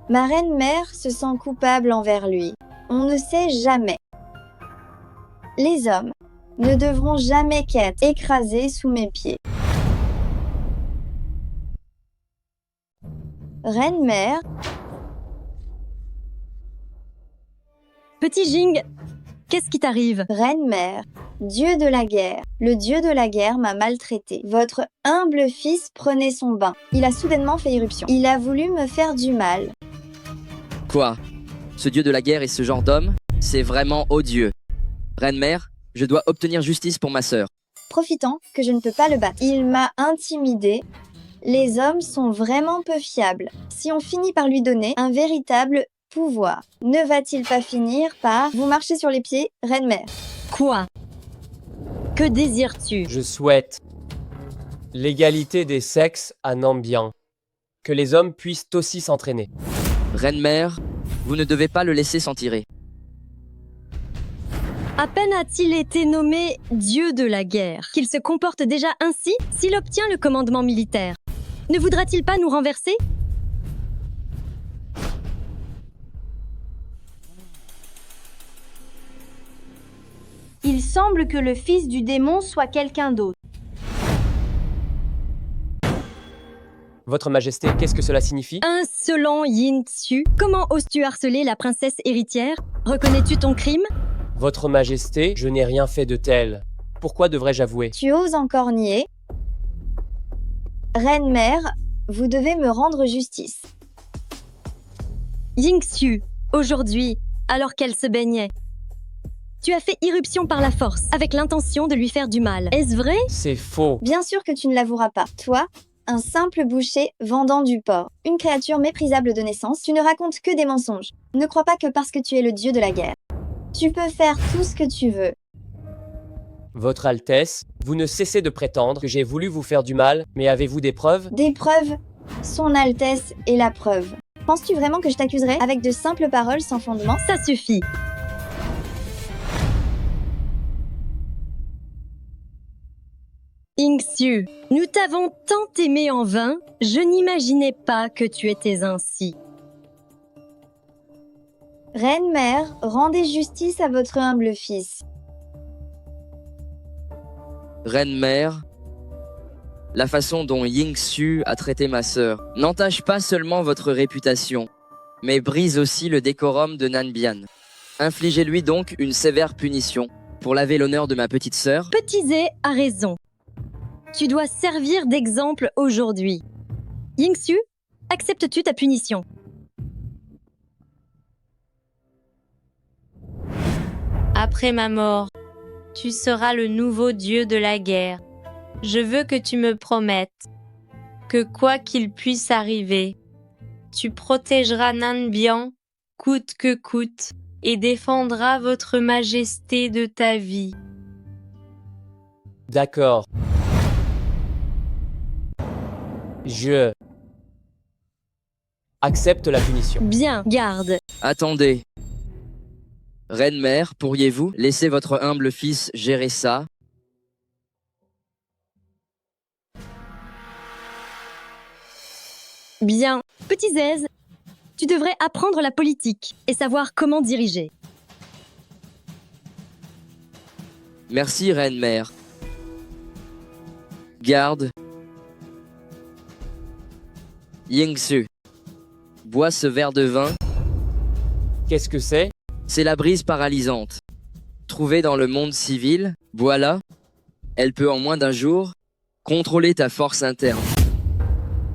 Ma reine-mère se sent coupable envers lui. On ne sait jamais. Les hommes ne devront jamais qu'être écrasés sous mes pieds. Reine-mère, Petit Jing, qu'est-ce qui t'arrive? reine-mère, dieu de la guerre, le dieu de la guerre m'a maltraité. Votre humble fils prenait son bain. Il a soudainement fait irruption. Il a voulu me faire du mal. Quoi? Ce dieu de la guerre et ce genre d'homme, c'est vraiment odieux. Reine-mère, je dois obtenir justice pour ma sœur. Profitant que je ne peux pas le battre. Il m'a intimidé. Les hommes sont vraiment peu fiables. Si on finit par lui donner un véritable pouvoir, ne va-t-il pas finir par vous marcher sur les pieds, reine-mère? Quoi? Que désires-tu? Je souhaite l'égalité des sexes à Nambian. Que les hommes puissent aussi s'entraîner. Reine-mère, vous ne devez pas le laisser s'en tirer. À peine a-t-il été nommé dieu de la guerre qu'il se comporte déjà ainsi s'il obtient le commandement militaire. Ne voudra-t-il pas nous renverser? Il semble que le fils du démon soit quelqu'un d'autre. Votre Majesté, qu'est-ce que cela signifie? Insolent Yin Tzu, comment oses-tu harceler la princesse héritière? Reconnais-tu ton crime? Votre Majesté, je n'ai rien fait de tel. Pourquoi devrais-je avouer? Tu oses encore nier? Reine-mère, vous devez me rendre justice. Yingxu, aujourd'hui, alors qu'elle se baignait, tu as fait irruption par la force, avec l'intention de lui faire du mal. Est-ce vrai? C'est faux. Bien sûr que tu ne l'avoueras pas. Toi, un simple boucher vendant du porc, une créature méprisable de naissance, tu ne racontes que des mensonges. Ne crois pas que parce que tu es le dieu de la guerre, tu peux faire tout ce que tu veux. Votre Altesse, vous ne cessez de prétendre que j'ai voulu vous faire du mal, mais avez-vous des preuves? Des preuves? Son Altesse est la preuve. Penses-tu vraiment que je t'accuserais avec de simples paroles sans fondement? Ça suffit. Yingxu, nous t'avons tant aimé en vain, je n'imaginais pas que tu étais ainsi. Reine-mère, rendez justice à votre humble fils. Reine-mère, la façon dont Yingxu a traité ma sœur n'entache pas seulement votre réputation, mais brise aussi le décorum de Nanbian. Infligez-lui donc une sévère punition pour laver l'honneur de ma petite sœur. Petit Zé a raison. Tu dois servir d'exemple aujourd'hui. Yingxu, acceptes-tu ta punition? Après ma mort, tu seras le nouveau dieu de la guerre. Je veux que tu me promettes que quoi qu'il puisse arriver, tu protégeras Nanbian coûte que coûte et défendras votre majesté de ta vie. D'accord. Je accepte la punition. Bien, garde. Attendez. Reine-mère, pourriez-vous laisser votre humble fils gérer ça? Bien. Petit Zez, tu devrais apprendre la politique et savoir comment diriger. Merci, reine-mère. Garde. Yingxu, bois ce verre de vin. Qu'est-ce que c'est? C'est la brise paralysante. Trouvée dans le monde civil, voilà. Elle peut en moins d'un jour contrôler ta force interne.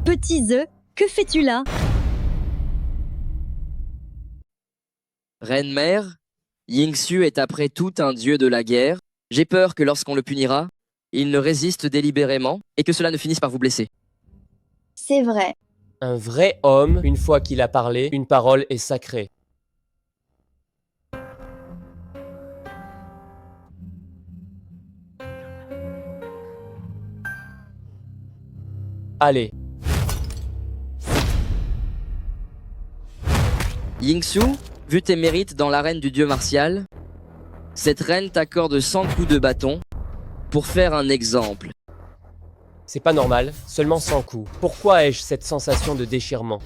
Petit Zeux, que fais-tu là? Reine-mère, Yingxu est après tout un dieu de la guerre. J'ai peur que lorsqu'on le punira, il ne résiste délibérément et que cela ne finisse par vous blesser. C'est vrai. Un vrai homme, une fois qu'il a parlé, une parole est sacrée. Allez. Yingxu, vu tes mérites dans l'arène du dieu martial, cette reine t'accorde 100 coups de bâton pour faire un exemple. C'est pas normal, seulement 100 coups. Pourquoi ai-je cette sensation de déchirement?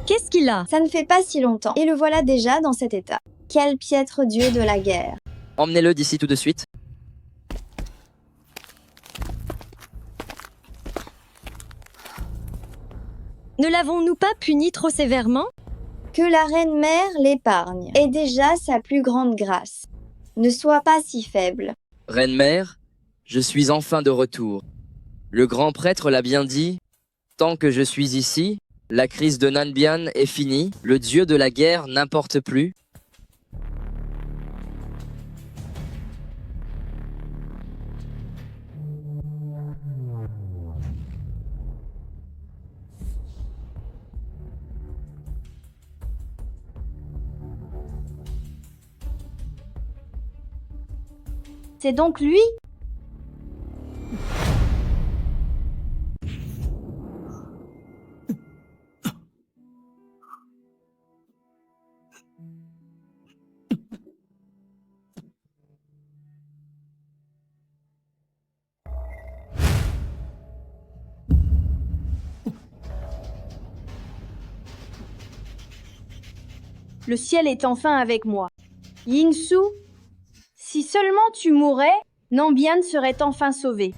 Qu'est-ce qu'il a? Ça ne fait pas si longtemps, et le voilà déjà dans cet état. Quel piètre dieu de la guerre. Emmenez-le d'ici tout de suite. Ne l'avons-nous pas puni trop sévèrement? Que la reine-mère l'épargne est déjà sa plus grande grâce. Ne sois pas si faible. Reine-mère, je suis enfin de retour. Le grand prêtre l'a bien dit, tant que je suis ici, la crise de Nanbian est finie, le dieu de la guerre n'importe plus. C'est donc lui? Le ciel est enfin avec moi. Yingxu, si seulement tu mourais, Nanbian serait enfin sauvé.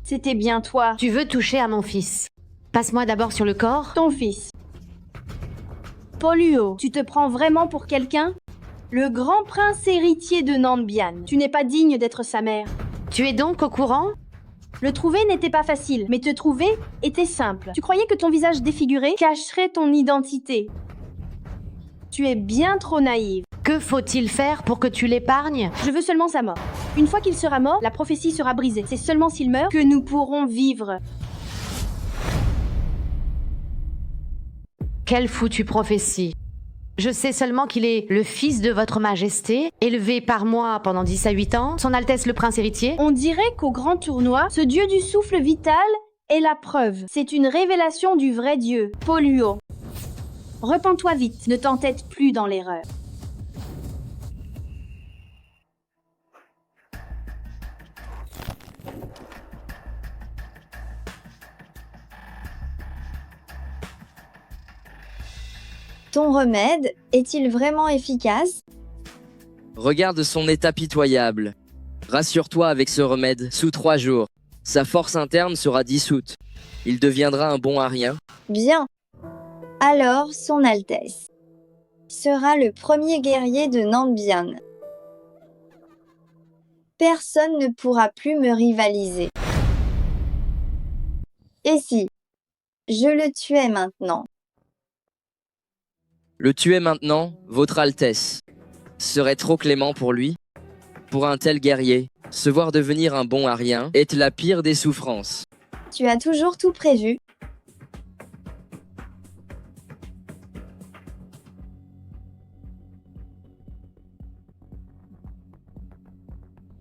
C'était bien toi. Tu veux toucher à mon fils. Passe-moi d'abord sur le corps. Ton fils. Poluo, tu te prends vraiment pour quelqu'un? Le grand prince héritier de Nanbian. Tu n'es pas digne d'être sa mère. Tu es donc au courant? Le trouver n'était pas facile, mais te trouver était simple. Tu croyais que ton visage défiguré cacherait ton identité. Tu es bien trop naïve. Que faut-il faire pour que tu l'épargnes? Je veux seulement sa mort. Une fois qu'il sera mort, la prophétie sera brisée. C'est seulement s'il meurt que nous pourrons vivre. Quelle foutue prophétie. Je sais seulement qu'il est le fils de votre majesté, élevé par moi pendant 10 à 8 ans, son Altesse le prince héritier. On dirait qu'au grand tournoi, ce dieu du souffle vital est la preuve. C'est une révélation du vrai dieu, Poluo. Repens-toi vite, ne t'entête plus dans l'erreur. Ton remède est-il vraiment efficace? Regarde son état pitoyable. Rassure-toi avec ce remède, sous 3 jours, sa force interne sera dissoute. Il deviendra un bon à rien. Bien. Alors, son Altesse sera le premier guerrier de Nanbian. Personne ne pourra plus me rivaliser. Et si je le tuais maintenant? Le tuer maintenant, votre Altesse, serait trop clément pour lui. Pour un tel guerrier, se voir devenir un bon à rien est la pire des souffrances. Tu as toujours tout prévu.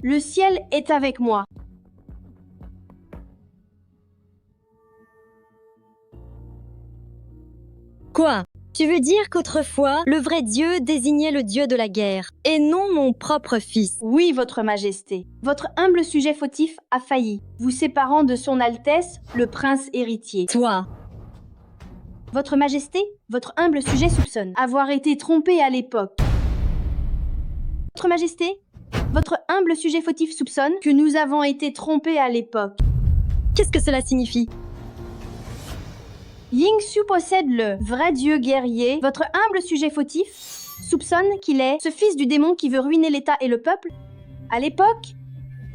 Le ciel est avec moi. Quoi? Tu veux dire qu'autrefois, le vrai Dieu désignait le Dieu de la guerre, et non mon propre fils? Oui, votre majesté. Votre humble sujet fautif a failli, vous séparant de son Altesse, le prince héritier. Toi. Votre majesté, votre humble sujet soupçonne avoir été trompé à l'époque. Votre Majesté, votre humble sujet fautif soupçonne que nous avons été trompés à l'époque. Qu'est-ce que cela signifie? Yingsu possède le vrai dieu guerrier. Votre humble sujet fautif soupçonne qu'il est ce fils du démon qui veut ruiner l'État et le peuple. À l'époque,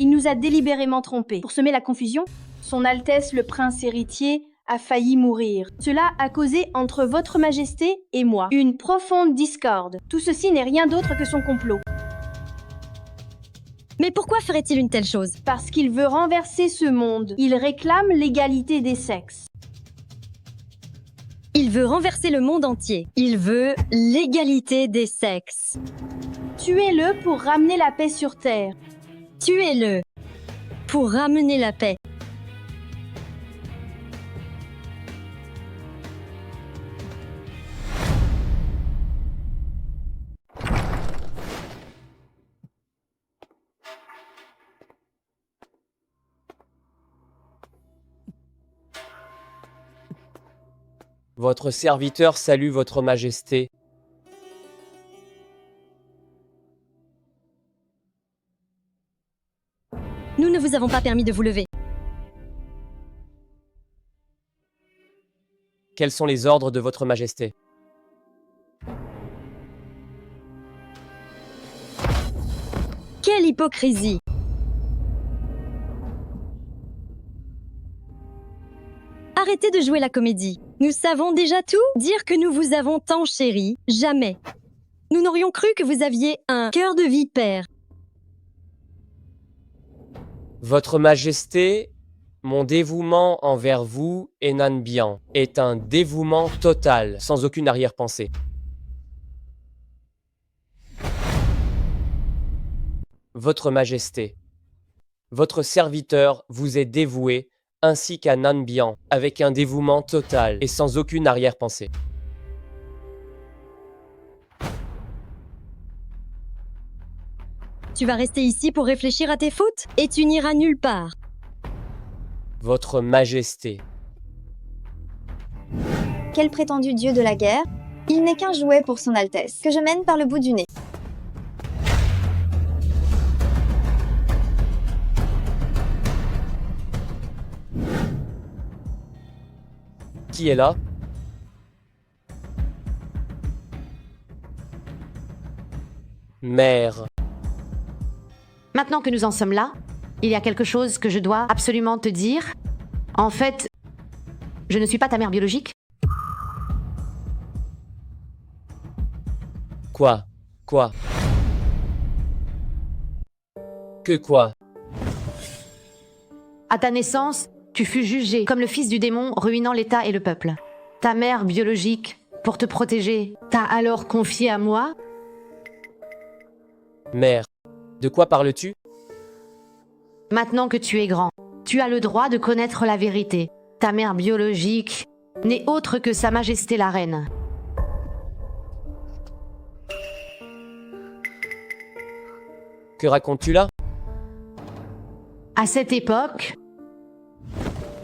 il nous a délibérément trompés. Pour semer la confusion, Son Altesse le prince héritier a failli mourir. Cela a causé entre votre majesté et moi une profonde discorde. Tout ceci n'est rien d'autre que son complot. Mais pourquoi ferait-il une telle chose? Parce qu'il veut renverser ce monde. Il réclame l'égalité des sexes. Il veut renverser le monde entier. Il veut l'égalité des sexes. Tuez-le pour ramener la paix sur Terre. Tuez-le pour ramener la paix. Votre serviteur salue votre majesté. Nous ne vous avons pas permis de vous lever. Quels sont les ordres de votre majesté? Quelle hypocrisie! Arrêtez de jouer la comédie. Nous savons déjà tout. Dire que nous vous avons tant chéri, jamais. Nous n'aurions cru que vous aviez un cœur de vipère. Votre majesté, mon dévouement envers vous et Nanbian est un dévouement total, sans aucune arrière-pensée. Votre majesté, votre serviteur vous est dévoué ainsi qu'à Nanbian, avec un dévouement total et sans aucune arrière-pensée. Tu vas rester ici pour réfléchir à tes fautes et tu n'iras nulle part. Votre majesté. Quel prétendu dieu de la guerre? Il n'est qu'un jouet pour son Altesse, que je mène par le bout du nez. Qui est là? Mère. Maintenant que nous en sommes là, il y a quelque chose que je dois absolument te dire. En fait, je ne suis pas ta mère biologique. Quoi? Quoi? Que quoi? À ta naissance, tu fus jugé comme le fils du démon ruinant l'État et le peuple. Ta mère biologique, pour te protéger, t'a alors confié à moi. Mère, de quoi parles-tu? Maintenant que tu es grand, tu as le droit de connaître la vérité. Ta mère biologique n'est autre que Sa Majesté la Reine. Que racontes-tu là? À cette époque,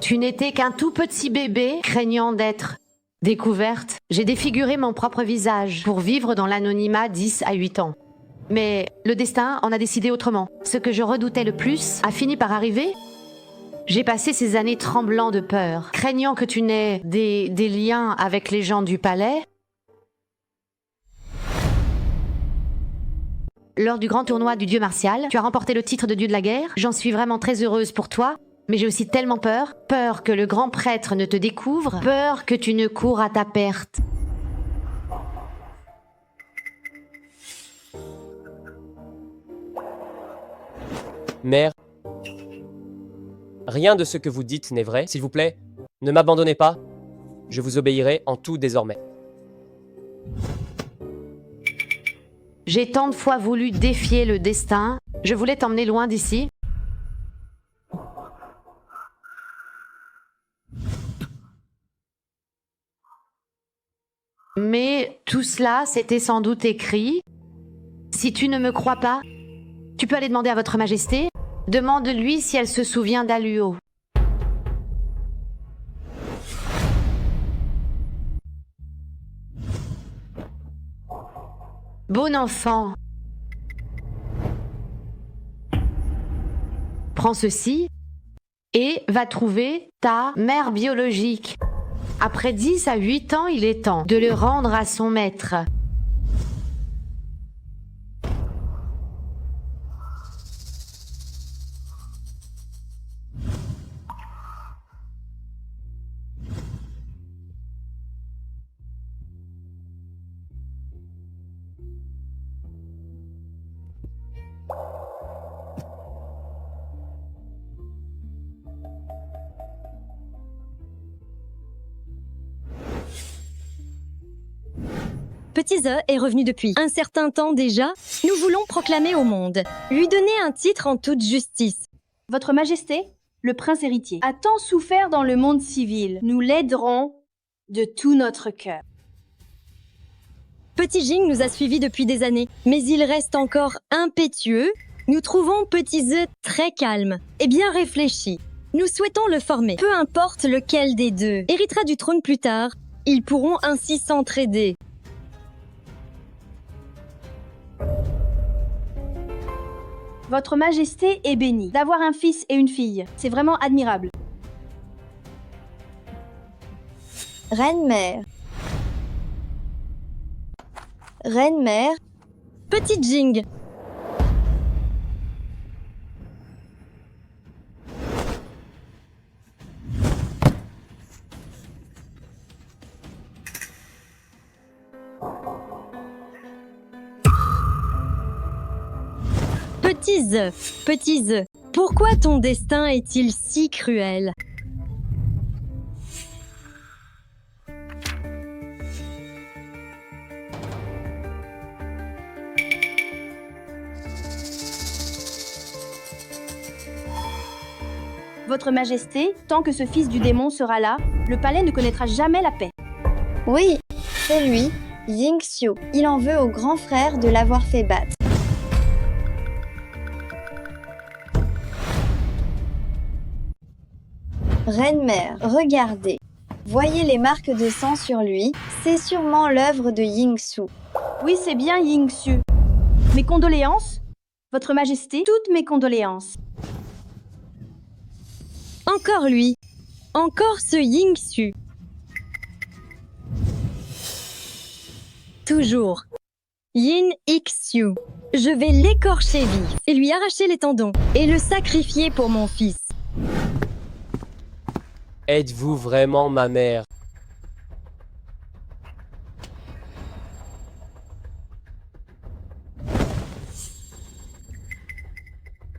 tu n'étais qu'un tout petit bébé, craignant d'être découverte. J'ai défiguré mon propre visage pour vivre dans l'anonymat 10 à 8 ans. Mais le destin en a décidé autrement. Ce que je redoutais le plus a fini par arriver. J'ai passé ces années tremblant de peur, craignant que tu n'aies des liens avec les gens du palais. Lors du grand tournoi du dieu martial, tu as remporté le titre de dieu de la guerre. J'en suis vraiment très heureuse pour toi, mais j'ai aussi tellement peur. Peur que le grand prêtre ne te découvre, peur que tu ne cours à ta perte. Mère, rien de ce que vous dites n'est vrai. S'il vous plaît, ne m'abandonnez pas. Je vous obéirai en tout désormais. J'ai tant de fois voulu défier le destin. Je voulais t'emmener loin d'ici. Mais tout cela, c'était sans doute écrit. Si tu ne me crois pas, tu peux aller demander à votre majesté. Demande-lui si elle se souvient d'Aluo. Bon enfant. Prends ceci et va trouver ta mère biologique. Après 10 à 8 ans, il est temps de le rendre à son maître. Petit The est revenu depuis un certain temps déjà. Nous voulons proclamer au monde, lui donner un titre en toute justice. Votre Majesté, le prince héritier, a tant souffert dans le monde civil. Nous l'aiderons de tout notre cœur. Petit Jing nous a suivis depuis des années, mais il reste encore impétueux. Nous trouvons Petit The très calme et bien réfléchi. Nous souhaitons le former, peu importe lequel des deux héritera du trône plus tard. Ils pourront ainsi s'entraider. Votre Majesté est bénie d'avoir un fils et une fille. C'est vraiment admirable. Reine-mère. Reine-mère. Petit Jing. Petit The, pourquoi ton destin est-il si cruel? Votre Majesté, tant que ce fils du démon sera là, le palais ne connaîtra jamais la paix. Oui, c'est lui, Ying Xiu. Il en veut au grand frère de l'avoir fait battre. Reine-mère, regardez. Voyez les marques de sang sur lui, c'est sûrement l'œuvre de Ying Xiu. Oui, c'est bien Ying Xiu. Mes condoléances, Votre Majesté, toutes mes condoléances. Encore lui. Encore ce Ying Xiu. Toujours. Yin Xiu. Je vais l'écorcher vif et lui arracher les tendons et le sacrifier pour mon fils. Êtes-vous vraiment ma mère?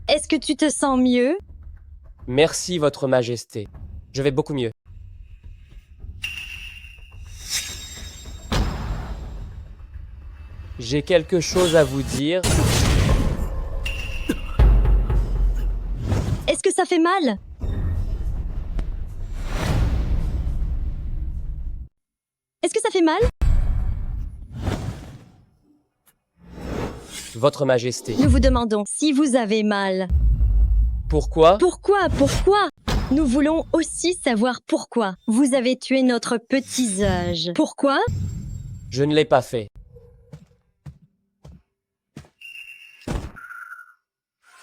Est-ce que tu te sens mieux? Merci, Votre Majesté. Je vais beaucoup mieux. J'ai quelque chose à vous dire. Est-ce que ça fait mal? Est-ce que ça fait mal? Votre Majesté. Nous vous demandons si vous avez mal. Pourquoi? Pourquoi? Nous voulons aussi savoir pourquoi vous avez tué notre petit sage. Pourquoi? Je ne l'ai pas fait.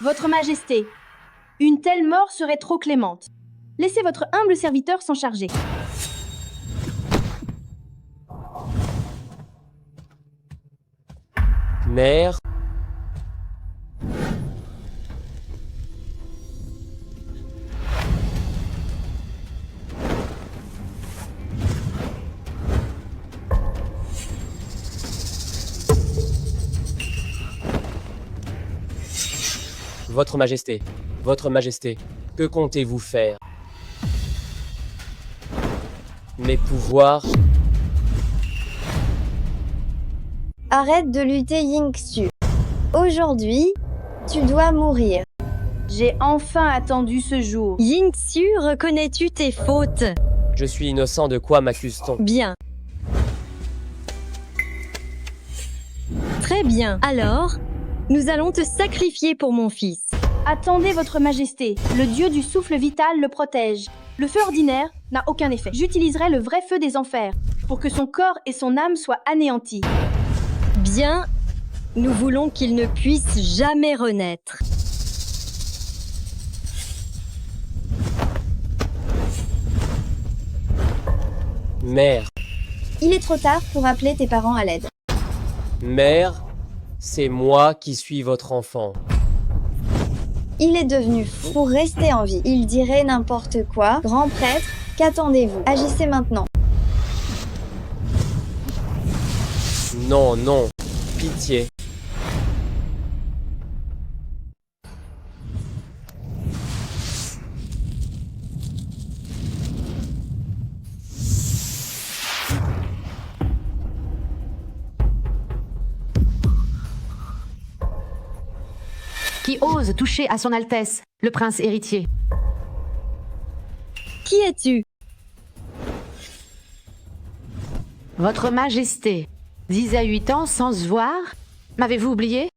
Votre Majesté, une telle mort serait trop clémente. Laissez votre humble serviteur s'en charger. Mère. Votre Majesté, que comptez-vous faire? Mes pouvoirs... Arrête de lutter, Ying Xiu. Aujourd'hui, tu dois mourir. J'ai enfin attendu ce jour. Ying Xiu, reconnais-tu tes fautes? Je suis innocent, de quoi m'accuse-t-on? Bien. Très bien. Alors, nous allons te sacrifier pour mon fils. Attendez, Votre Majesté. Le dieu du souffle vital le protège. Le feu ordinaire n'a aucun effet. J'utiliserai le vrai feu des enfers pour que son corps et son âme soient anéantis. Bien, nous voulons qu'il ne puisse jamais renaître. Mère, Il est trop tard pour appeler tes parents à l'aide. mère, c'est moi qui suis votre enfant. Il est devenu fou pour rester en vie. Il dirait n'importe quoi. Grand prêtre, qu'attendez-vous? Agissez maintenant. Non, non, pitié. Qui ose toucher à son Altesse, le prince héritier? Qui es-tu? Votre Majesté, 10 à 8 ans sans se voir? M'avez-vous oublié?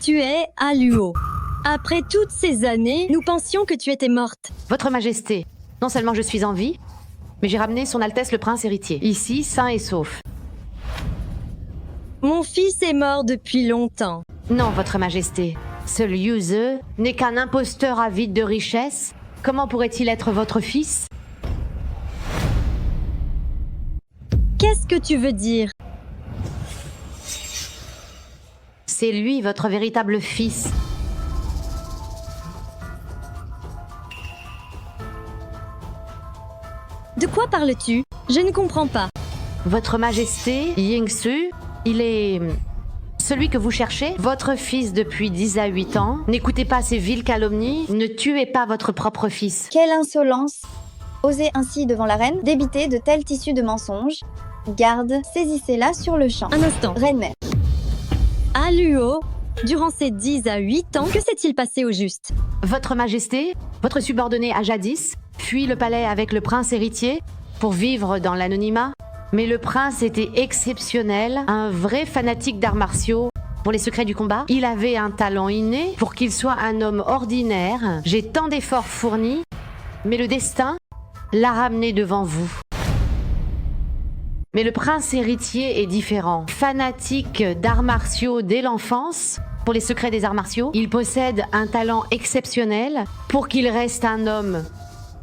Tu es Aluo. Après toutes ces années, nous pensions que tu étais morte. Votre Majesté, non seulement je suis en vie, mais j'ai ramené son Altesse le prince héritier, ici, sain et sauf. Mon fils est mort depuis longtemps. Non, Votre Majesté. Ce Liu n'est qu'un imposteur avide de richesse. Comment pourrait-il être votre fils? Qu'est-ce que tu veux dire? C'est lui, votre véritable fils. De quoi parles-tu? Je ne comprends pas. Votre Majesté, Yingsu, il est... celui que vous cherchez, votre fils depuis 10 à 8 ans. N'écoutez pas ces viles calomnies, ne tuez pas votre propre fils. Quelle insolence! Oser ainsi devant la reine, débiter de tels tissus de mensonges. Garde, saisissez-la sur le champ. Un instant. Reine-mère. Aluo, durant ces 10 à 8 ans, que s'est-il passé au juste? Votre Majesté, votre subordonné a jadis fui le palais avec le prince héritier pour vivre dans l'anonymat. Mais le prince était exceptionnel, un vrai fanatique d'arts martiaux. Pour les secrets du combat, il avait un talent inné pour qu'il soit un homme ordinaire. J'ai tant d'efforts fournis, mais le destin l'a ramené devant vous. Mais le prince héritier est différent. Fanatique d'arts martiaux dès l'enfance, pour les secrets des arts martiaux, il possède un talent exceptionnel pour qu'il reste un homme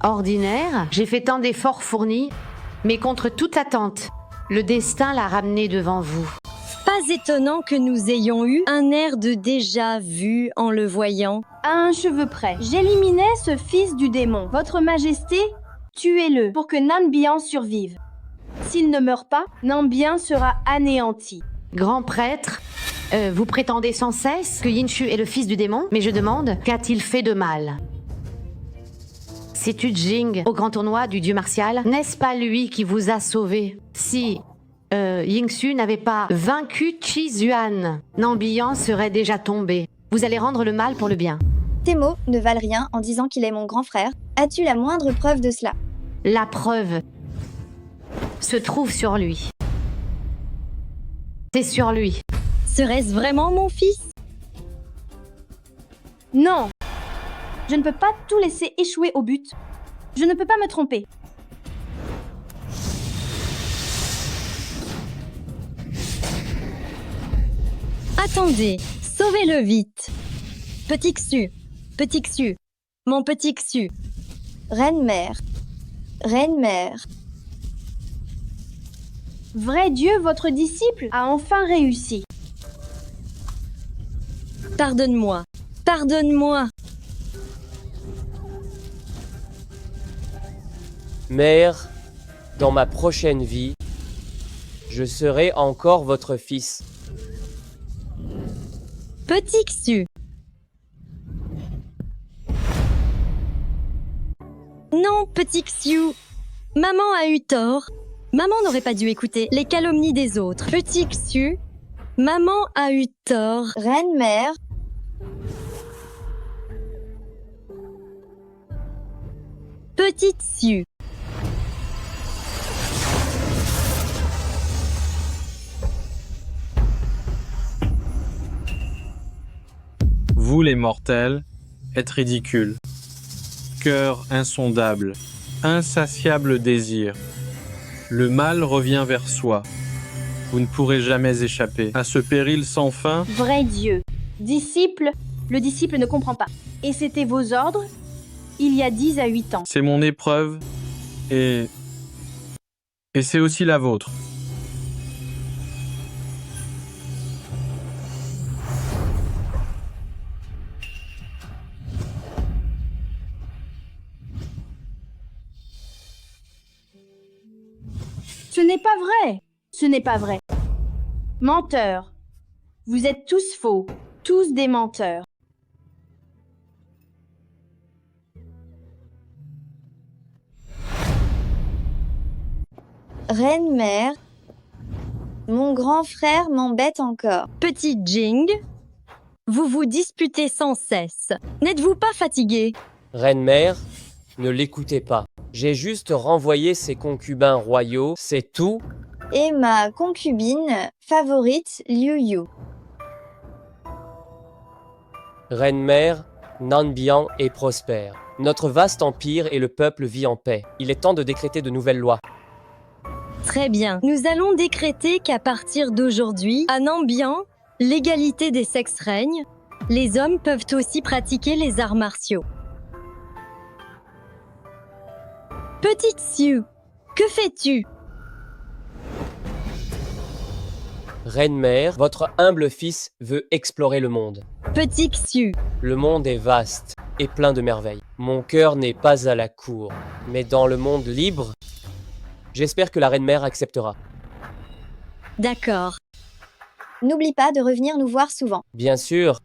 ordinaire. J'ai fait tant d'efforts fournis, mais contre toute attente, le destin l'a ramené devant vous. Pas étonnant que nous ayons eu un air de déjà vu en le voyant. À un cheveu près, j'éliminais ce fils du démon. Votre Majesté, tuez-le pour que Nanbian survive. S'il ne meurt pas, Nanbian sera anéanti. Grand prêtre, vous prétendez sans cesse que Yinshu est le fils du démon, mais je demande, qu'a-t-il fait de mal? C'est Tu Jing au grand tournoi du dieu martial. N'est-ce pas lui qui vous a sauvé? Si Yingsu n'avait pas vaincu Chi Zuan, Nanbian serait déjà tombé. Vous allez rendre le mal pour le bien. Tes mots ne valent rien en disant qu'il est mon grand frère. As-tu la moindre preuve de cela? La preuve se trouve sur lui. C'est sur lui. Serait-ce vraiment mon fils? Non! Je ne peux pas tout laisser échouer au but. Je ne peux pas me tromper. Attendez, sauvez-le vite. Petit Xu, petit Xu, mon petit Xu. Reine-mère. Reine-mère. Vrai Dieu, votre disciple a enfin réussi. Pardonne-moi, pardonne-moi. Mère, dans ma prochaine vie, je serai encore votre fils. Petit Xu. Non, petit Xu. Maman a eu tort. Maman n'aurait pas dû écouter les calomnies des autres. Petit Xu, maman a eu tort. Reine-mère. Petite Xu. Vous les mortels, êtes ridicules. Cœur insondable, insatiable désir. Le mal revient vers soi. Vous ne pourrez jamais échapper à ce péril sans fin. Vrai Dieu, disciple, Le disciple ne comprend pas. Et c'était vos ordres il y a 10 à 8 ans. C'est mon épreuve et c'est aussi la vôtre. Ce n'est pas vrai. Ce n'est pas vrai. Menteurs. Vous êtes tous faux. Tous des menteurs. Reine-mère, mon grand frère m'embête encore. Petit Jing, vous vous disputez sans cesse. N'êtes-vous pas fatigué? Reine-mère, ne l'écoutez pas. J'ai juste renvoyé ses concubins royaux, c'est tout. Et ma concubine favorite, Liu Yu. Reine-mère, Nanbian est prospère. Notre vaste empire et le peuple vit en paix. Il est temps de décréter de nouvelles lois. Très bien. Nous allons décréter qu'à partir d'aujourd'hui, à Nambian, l'égalité des sexes règne. Les hommes peuvent aussi pratiquer les arts martiaux. Petite Xiu, que fais-tu? Reine-mère, votre humble fils veut explorer le monde. Petit Xiu, Le monde est vaste et plein de merveilles. Mon cœur n'est pas à la cour, mais dans le monde libre, j'espère que la reine-mère acceptera. d'accord. N'oublie pas de revenir nous voir souvent. Bien sûr,